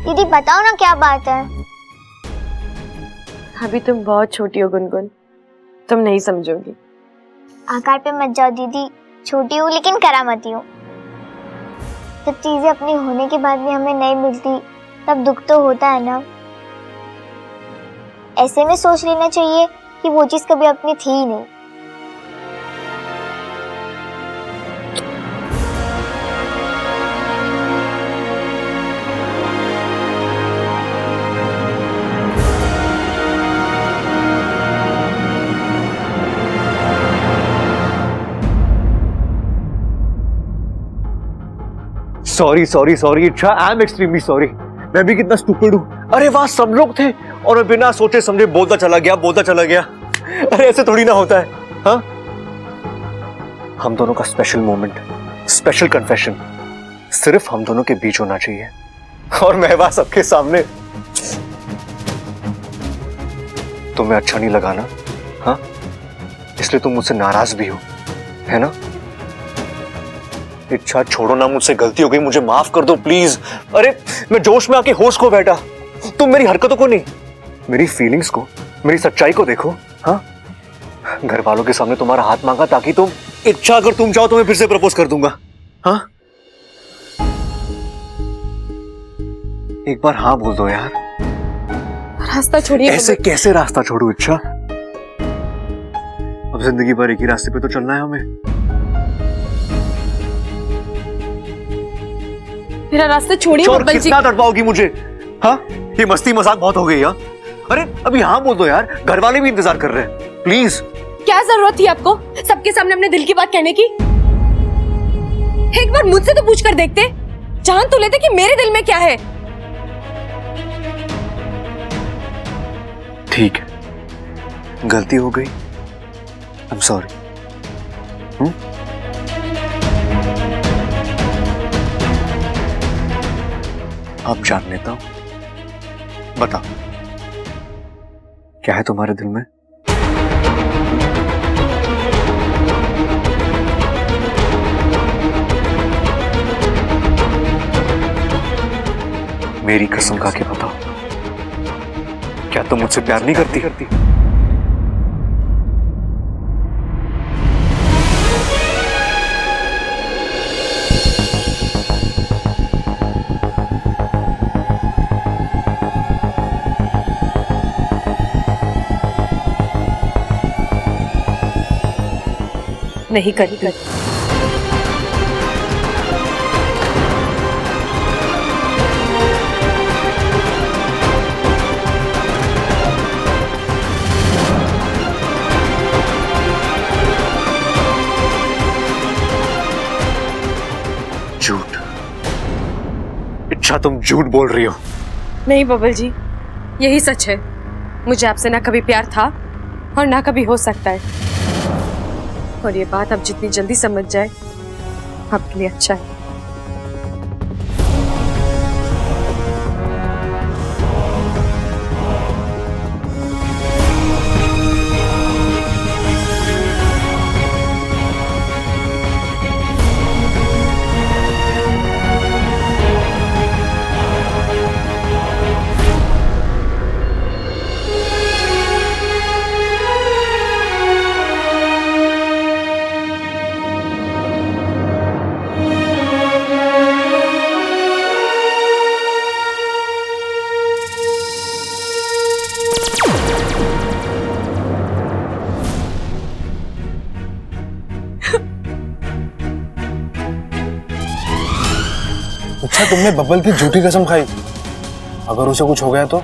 दीदी बताओ ना क्या बात है। अभी तुम बहुत छोटी हो गुनगुन, तुम नहीं समझोगी। आकार पे मत जाओ दीदी, छोटी हूँ लेकिन करामती हूँ। जब चीजें अपनी होने के बाद भी हमें नहीं मिलती तब दुख तो होता है ना। ऐसे में सोच लेना चाहिए कि वो चीज कभी अपनी थी ही नहीं। सॉरी सॉरी सॉरी इच्छा, आई एम एक्सट्रीमली सॉरी। मैं भी कितना स्टूपिड हूँ। अरे वहां सब लोग थे और मैं बिना सोचे समझे बोलता चला गया। अरे ऐसे थोड़ी ना होता है। हाँ, हम दोनों का स्पेशल मोमेंट, स्पेशल कन्फेशन सिर्फ हम दोनों के बीच होना चाहिए, और मैं वहां सबके सामने। तुम्हें अच्छा नहीं लगा ना? हाँ, इसलिए तुम मुझसे नाराज भी हो, है ना? इच्छा छोड़ो ना, मुझसे गलती हो गई, मुझे माफ कर दो प्लीज। अरे मैं जोश में आके होश खो बैठा। तुम मेरी हरकतों को नहीं, मेरी फीलिंग्स को, मेरी सच्चाई को देखो। हाँ, घर वालों के सामने तुम्हारा हाथ मांगा ताकि तुम, इच्छा अगर तुम चाहो तो मैं फिर से प्रपोज कर दूंगा। हाँ, एक बार हाँ बोल दो यार। रास्ता छोड़िए। ऐसे कैसे रास्ता छोड़ू इच्छा? अब जिंदगी भर एक ही रास्ते पे तो चलना है हमें। मेरा रास्ता छोड़िए बब्बल जी। कितना तड़पाओगी मुझे? हाँ, ये मस्ती मजाक बहुत हो गई यार। अरे अभी हाँ बोल दो यार, घर वाले भी इंतजार कर रहे हैं, प्लीज। क्या जरूरत थी आपको सबके सामने अपने दिल की बात कहने की? एक बार मुझसे तो पूछ कर देखते, जान तो लेते कि मेरे दिल में क्या है। ठीक है, गलती हो गई, आई एम सॉरी। अब जान लेता हूं, बताओ क्या है तुम्हारे दिल में? मेरी कसम खा के बताओ, क्या तुम मुझसे प्यार नहीं करती? नहीं करी। झूठ। इच्छा, तुम झूठ बोल रही हो। नहीं बबल जी, यही सच है। मुझे आपसे ना कभी प्यार था और ना कभी हो सकता है। और ये बात आप जितनी जल्दी समझ जाए आपके लिए अच्छा है। अच्छा, तुमने बब्बल की झूठी कसम खाई, अगर उसे कुछ हो गया तो?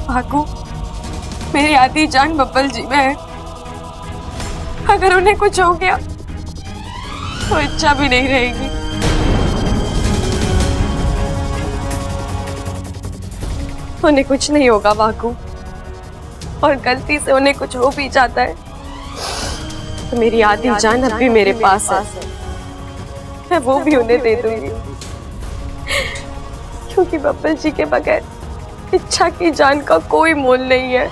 भागू, मेरी आधी जान बब्बल जी में है। अगर उन्हें कुछ हो गया तो इच्छा भी नहीं रहेगी। उन्हें कुछ नहीं होगा भागू, और गलती से उन्हें कुछ हो भी जाता है तो मेरी आधी जान अब भी मेरे पास है। मैं वो भी उन्हें दे दूंगी, क्योंकि बब्बल जी के बगैर इच्छा की जान का कोई मोल नहीं है।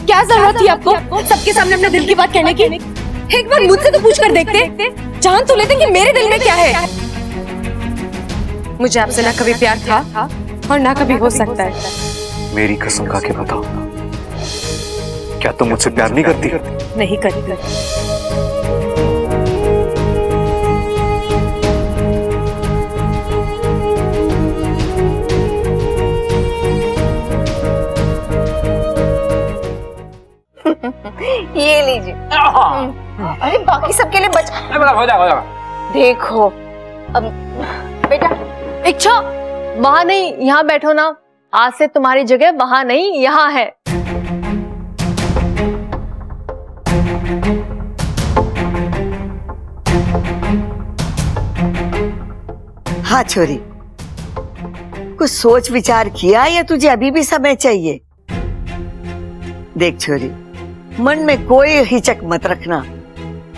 क्या जरूरत थी आपको सबके सामने अपने दिल की बात कहने की? एक बार मुझसे तो पूछ कर देखते, जान तो लेते कि मेरे दिल में क्या है। मुझे आपसे ना कभी प्यार था और ना कभी हो सकता है। मेरी कसम खा के बताओ, क्या तुम मुझसे प्यार नहीं करती? नहीं करी। ये लीजिए। अरे बाकी सबके लिए बच। हो जा। देखो अब बेटा, इच्छा, वहां नहीं, यहाँ बैठो ना। आज से तुम्हारी जगह वहां नहीं, यहाँ है। हाँ छोरी, कुछ सोच विचार किया या तुझे अभी भी समय चाहिए? देख छोरी, मन में कोई हिचक मत रखना,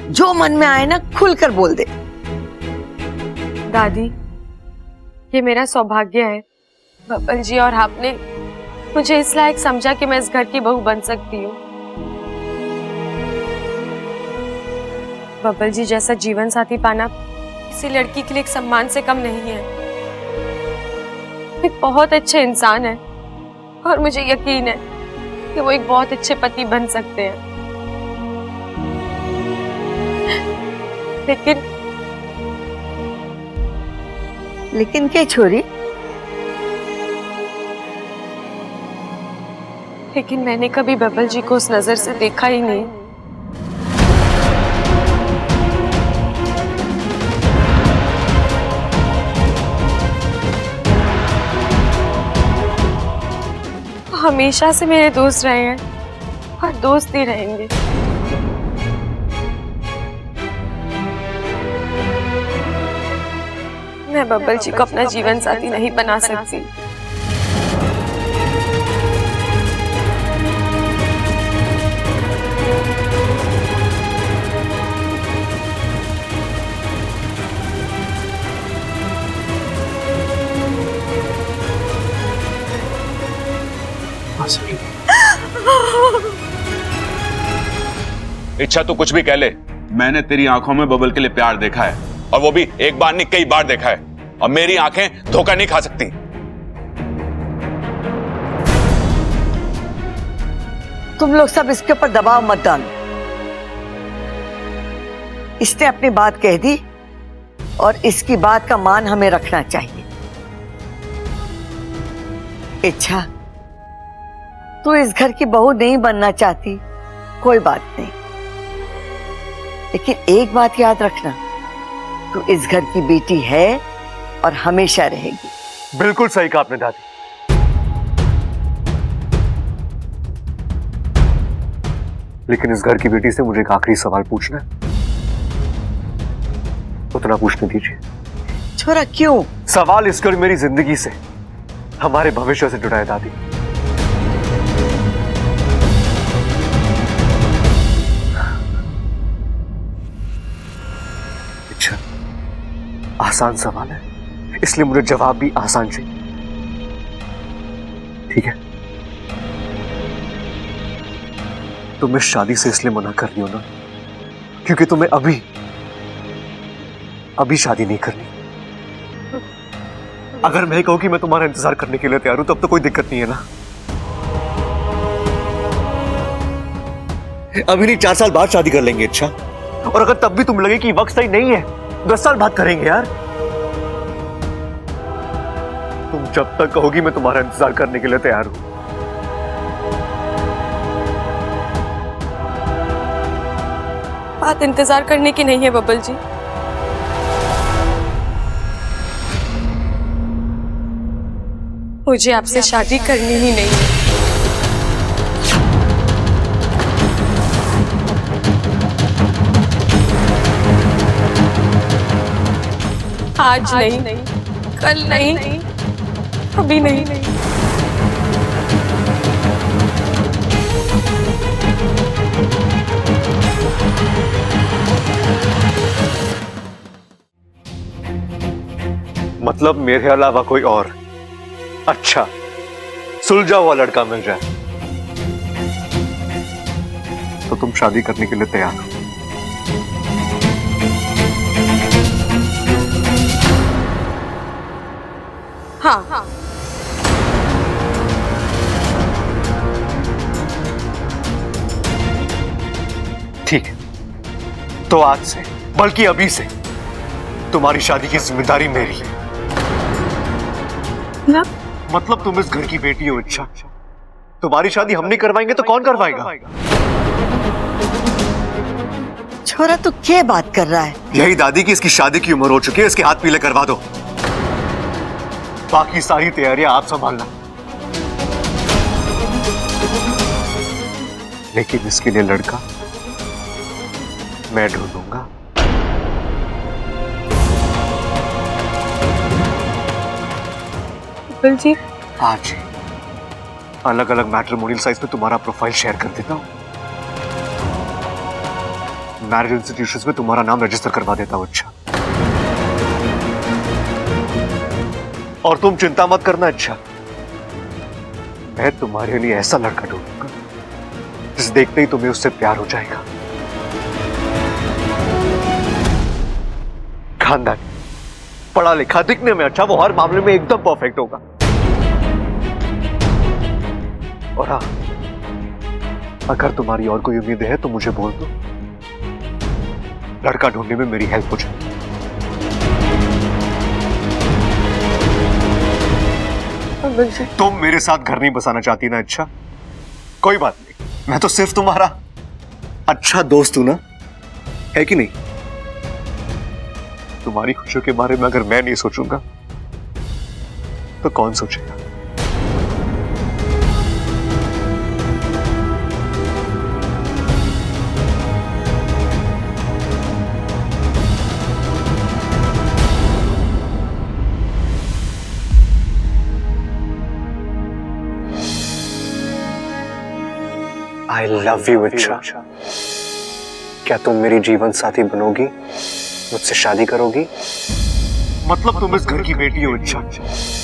जो मन में आए ना खुलकर बोल दे। दादी, ये मेरा सौभाग्य है। बब्बल जी और आपने मुझे इस लायक समझा कि मैं इस घर की बहू बन सकती हूँ। बब्बल जी जैसा जीवन साथी पाना किसी लड़की के लिए एक सम्मान से कम नहीं है। एक बहुत अच्छे इंसान है और मुझे यकीन है कि वो एक बहुत अच्छे पति बन सकते हैं। लेकिन क्या छोरी? लेकिन मैंने कभी बब्बल जी को उस नजर से देखा ही नहीं। हमेशा से मेरे दोस्त रहे हैं और दोस्त ही रहेंगे। मैं बब्बल जी को अपना जीवन साथी नहीं बना सकती। सके। इच्छा तो कुछ भी कह ले, मैंने तेरी आंखों में बबल के लिए प्यार देखा है, और वो भी एक बार नहीं कई बार देखा है, और मेरी आंखें धोखा नहीं खा सकती। तुम लोग सब इसके ऊपर दबाव मत डालो। इसने अपनी बात कह दी और इसकी बात का मान हमें रखना चाहिए। इच्छा, तू इस घर की बहू नहीं बनना चाहती, कोई बात नहीं, लेकिन एक बात याद रखना, तू इस घर की बेटी है और हमेशा रहेगी। बिल्कुल सही कहा आपने दादी। लेकिन इस घर की बेटी से मुझे एक आखिरी सवाल पूछना है, उतना पूछने दीजिए। छोरा क्यों? सवाल इसकर मेरी जिंदगी से, हमारे भविष्य से जुड़ा है दादी। अच्छा, आसान सवाल है, इसलिए मुझे जवाब भी आसान चाहिए, ठीक है? तुम इस शादी से इसलिए मना कर रही हो ना क्योंकि तुम्हें अभी शादी नहीं करनी। अगर मैं कहूं कि मैं तुम्हारा इंतजार करने के लिए तैयार हूं तब तो कोई दिक्कत नहीं है ना। अभी नहीं, 4 साल बाद शादी कर लेंगे। अच्छा, और अगर तब भी तुम लगे कि वक्त सही नहीं है, 10 साल बाद करेंगे यार। तुम जब तक कहोगी मैं तुम्हारा इंतजार करने के लिए तैयार हूं। बात इंतजार करने की नहीं है बबल जी, मुझे आपसे शादी करनी ही नहीं है। आज नहीं, कल नहीं, अभी नहीं। मतलब मेरे अलावा कोई और अच्छा सुलझा हुआ लड़का मिल जाए तो तुम शादी करने के लिए तैयार हो? हाँ। ठीक है, तो आज से, बल्कि अभी से, तुम्हारी शादी की जिम्मेदारी मेरी है। मतलब तुम इस घर की बेटी हो। इच्छा, तुम्हारी शादी हम नहीं करवाएंगे तो कौन करवाएगा? छोरा तू क्या बात कर रहा है? यही दादी की इसकी शादी की उम्र हो चुकी है, इसके हाथ पीले करवा दो, बाकी सारी तैयारियां आप संभालना। लेकिन इसके लिए लड़का मैं ढूंढूंगा। जी, आज अलग अलग मैट्रिमोनियल साइट्स पे तुम्हारा प्रोफाइल शेयर कर देता हूं, मैरिज इंस्टीट्यूशंस में तुम्हारा नाम रजिस्टर करवा देता हूं। अच्छा, और तुम चिंता मत करना। अच्छा, मैं तुम्हारे लिए ऐसा लड़का ढूंढूंगा जिसे देखते ही तुम्हें उससे प्यार हो जाएगा। खानदानी, पढ़ा लिखा, दिखने में अच्छा, वो हर मामले में एकदम परफेक्ट होगा। और हाँ, अगर तुम्हारी और कोई उम्मीद है तो मुझे बोल दो, लड़का ढूंढने में मेरी हेल्प हो जाएगी। तुम मेरे साथ घर नहीं बसाना चाहती ना? अच्छा, कोई बात नहीं, मैं तो सिर्फ तुम्हारा अच्छा दोस्त हूं ना, है कि नहीं? तुम्हारी खुशियों के बारे में अगर मैं नहीं सोचूंगा तो कौन सोचेगा? I love you, इच्छा। क्या तुम मेरी जीवन साथी बनोगी, मुझसे शादी करोगी? मतलब तुम इस घर की बेटी हो। इच्छा,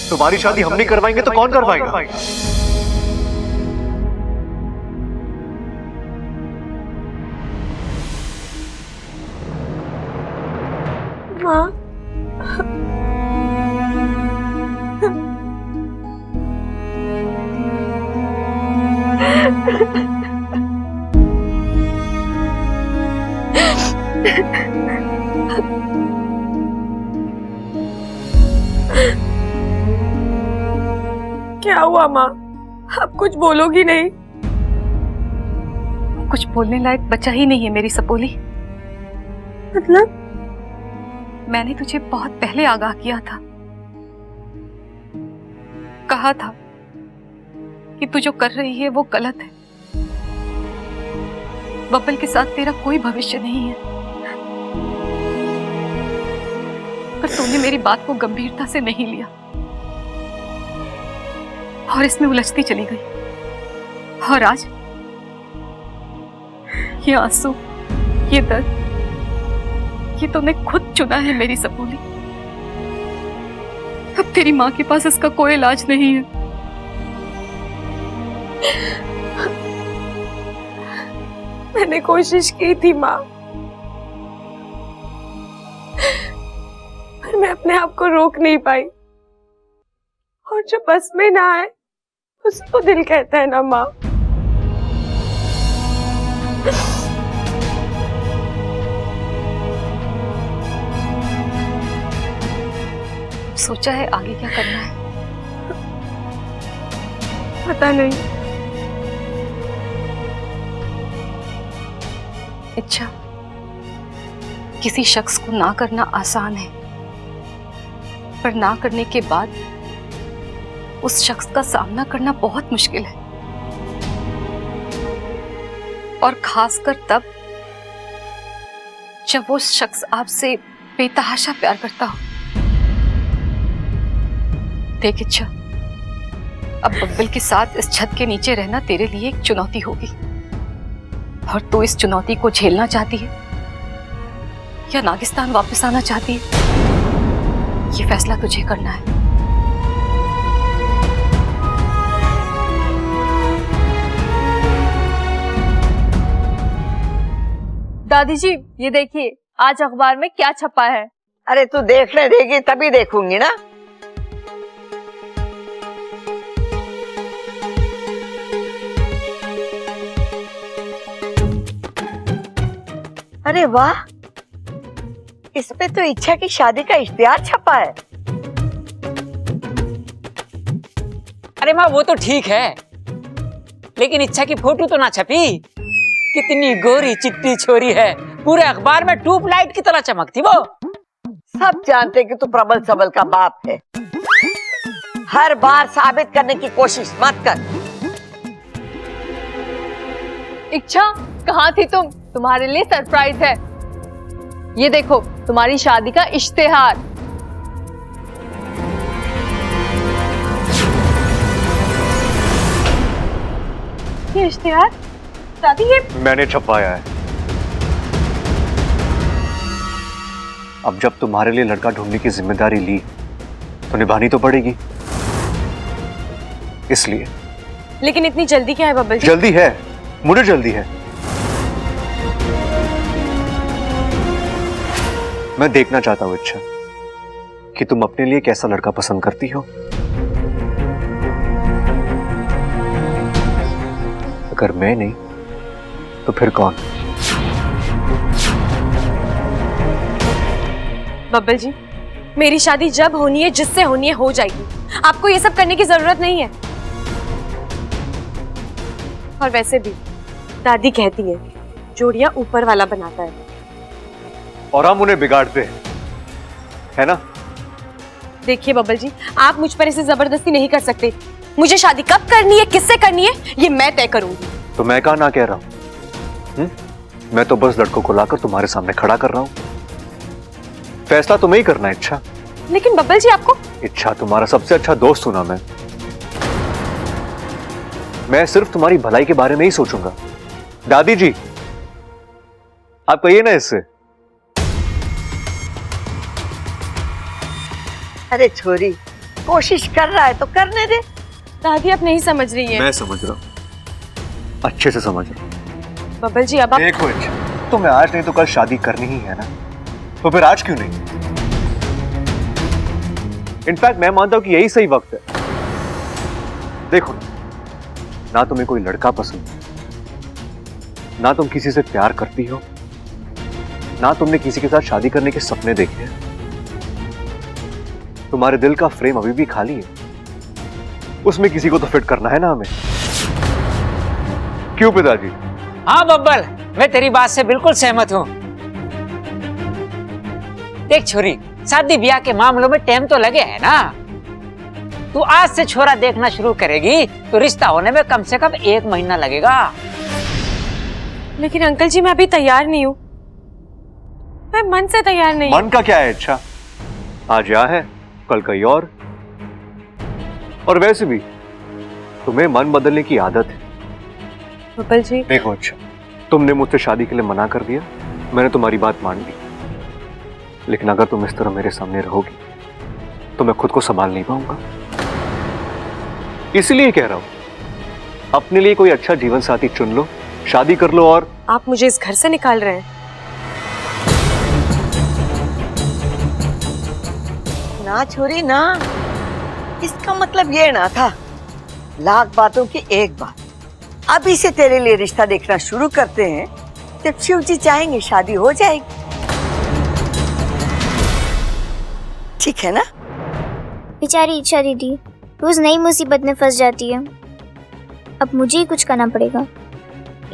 तुम्हारी शादी हम नहीं करवाएंगे तो कौन करवाएगा? माँ, क्या हुआ माँ? आप कुछ बोलोगी नहीं? कुछ बोलने लायक बचा ही नहीं है मेरी सपोली। मतलब? मैंने तुझे बहुत पहले आगाह किया था, कहा था कि तू जो कर रही है वो गलत है। बब्बल के साथ तेरा कोई भविष्य नहीं है, पर तूने मेरी बात को गंभीरता से नहीं लिया और इसमें उलझती चली गई। और आज ये आंसू, ये दर्द, ये तूने खुद चुना है मेरी सपोली। अब तेरी माँ के पास इसका कोई इलाज नहीं है। मैंने कोशिश की थी माँ, पर मैं अपने आप को रोक नहीं पाई। और जो बस में ना आए उसको दिल कहता है ना माँ। सोचा है आगे क्या करना है? पता नहीं। इच्छा, किसी शख्स को ना करना आसान है, पर ना करने के बाद उस शख्स का सामना करना बहुत मुश्किल है, और खासकर तब जब वो शख्स आपसे बेतहाशा प्यार करता हो। देख इच्छा, अब बब्बल के साथ इस छत के नीचे रहना तेरे लिए एक चुनौती होगी, और तू इस चुनौती को झेलना चाहती है या नागिस्तान वापस आना चाहती है, ये फैसला तुझे करना है। दादी जी, ये देखिए आज अखबार में क्या छपा है। अरे तू देखने देगी तभी देखूंगी ना। अरे वाह, इसमें तो इच्छा की शादी का इश्तिहार छपा है। अरे माँ, वो तो ठीक है, लेकिन इच्छा की फोटो तो ना छपी। कितनी गोरी चिट्टी छोरी है, पूरे अखबार में ट्यूबलाइट की तरह चमकती वो। सब जानते कि तू प्रबल सबल का बाप है। हर बार साबित करने की कोशिश मत कर। इच्छा, कहाँ थी तुम? तुम्हारे लिए सरप्राइज है। ये देखो तुम्हारी शादी का इश्तिहार। ये इश्तिहार दादी, ये मैंने छपवाया है। अब जब तुम्हारे लिए लड़का ढूंढने की जिम्मेदारी ली तो निभानी तो पड़ेगी, इसलिए। लेकिन इतनी जल्दी क्या है बब्बल जी? जल्दी है, मुझे जल्दी है। मैं देखना चाहता हूं इच्छा कि तुम अपने लिए कैसा लड़का पसंद करती हो। अगर मैं नहीं तो फिर कौन? बब्बल जी, मेरी शादी जब होनी है, जिससे होनी है, हो जाएगी। आपको ये सब करने की जरूरत नहीं है। और वैसे भी दादी कहती है जोड़ियां ऊपर वाला बनाता है, और हम उन्हें बिगाड़ते हैं, है ना? देखिए बब्बल जी, आप मुझ पर ऐसे जबरदस्ती नहीं कर सकते। मुझे शादी कब करनी है, किससे करनी है, ये मैं तय करूंगी। तो मैं कहा ना कह रहा हूं? मैं तो बस लड़कों को लाकर तुम्हारे सामने खड़ा कर रहा हूं। फैसला तुम्हें ही करना है इच्छा। लेकिन बब्बल जी, आपको। इच्छा, तुम्हारा सबसे अच्छा दोस्त हूं ना मैं सिर्फ तुम्हारी भलाई के बारे में ही सोचूंगा। दादी जी, आप कहिए ना इससे। अरे छोरी, कोशिश कर रहा है तो करने दे। दादी आप नहीं समझ रही है। मैं समझ रहा हूं, अच्छे से समझ रहा हूं। बब्बल जी अब आप देखो इच्छा, तुम्हें आज नहीं तो कल शादी करनी ही है ना, तो फिर आज क्यों नहीं? इनफैक्ट मैं मानता हूं कि यही सही वक्त है। देखो ना तुम्हें कोई लड़का पसंद है, ना तुम किसी से प्यार करती हो, ना तुमने किसी के साथ शादी करने के सपने देखे हैं। तुम्हारे दिल का फ्रेम अभी भी खाली है, उसमें किसी को तो फिट करना है ना हमें। क्यों पिताजी? हाँ बब्बल, मैं तेरी बात से बिल्कुल सहमत हूँ। देख छोरी, शादी ब्याह के मामलों में टाइम तो लगे है ना। तू आज से छोरा देखना शुरू करेगी तो रिश्ता होने में कम से कम 1 महीना लगेगा। लेकिन अंकल जी मैं अभी तैयार नहीं हूँ, मैं मन से तैयार नहीं। मन का क्या है? अच्छा, आज यह है कल कहीं और वैसे भी तुम्हें मन बदलने की आदत है। बब्बल जी देखो, अच्छा तुमने मुझसे शादी के लिए मना कर दिया, मैंने तुम्हारी बात मान ली, लेकिन अगर तुम इस तरह मेरे सामने रहोगी तो मैं खुद को संभाल नहीं पाऊंगा। इसलिए कह रहा हूं, अपने लिए कोई अच्छा जीवन साथी चुन लो, शादी कर लो। और आप मुझे इस घर से निकाल रहे हैं? ना छोरी ना, इसका मतलब ये ना था। लाख बातों की एक बात, अभी से तेरे लिए रिश्ता देखना शुरू करते हैं, जब शिव जी चाहेंगे शादी हो जाएगी। ठीक है ना? बेचारी इच्छा दीदी रोज नई मुसीबत में फंस जाती है। अब मुझे ही कुछ करना पड़ेगा,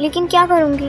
लेकिन क्या करूंगी?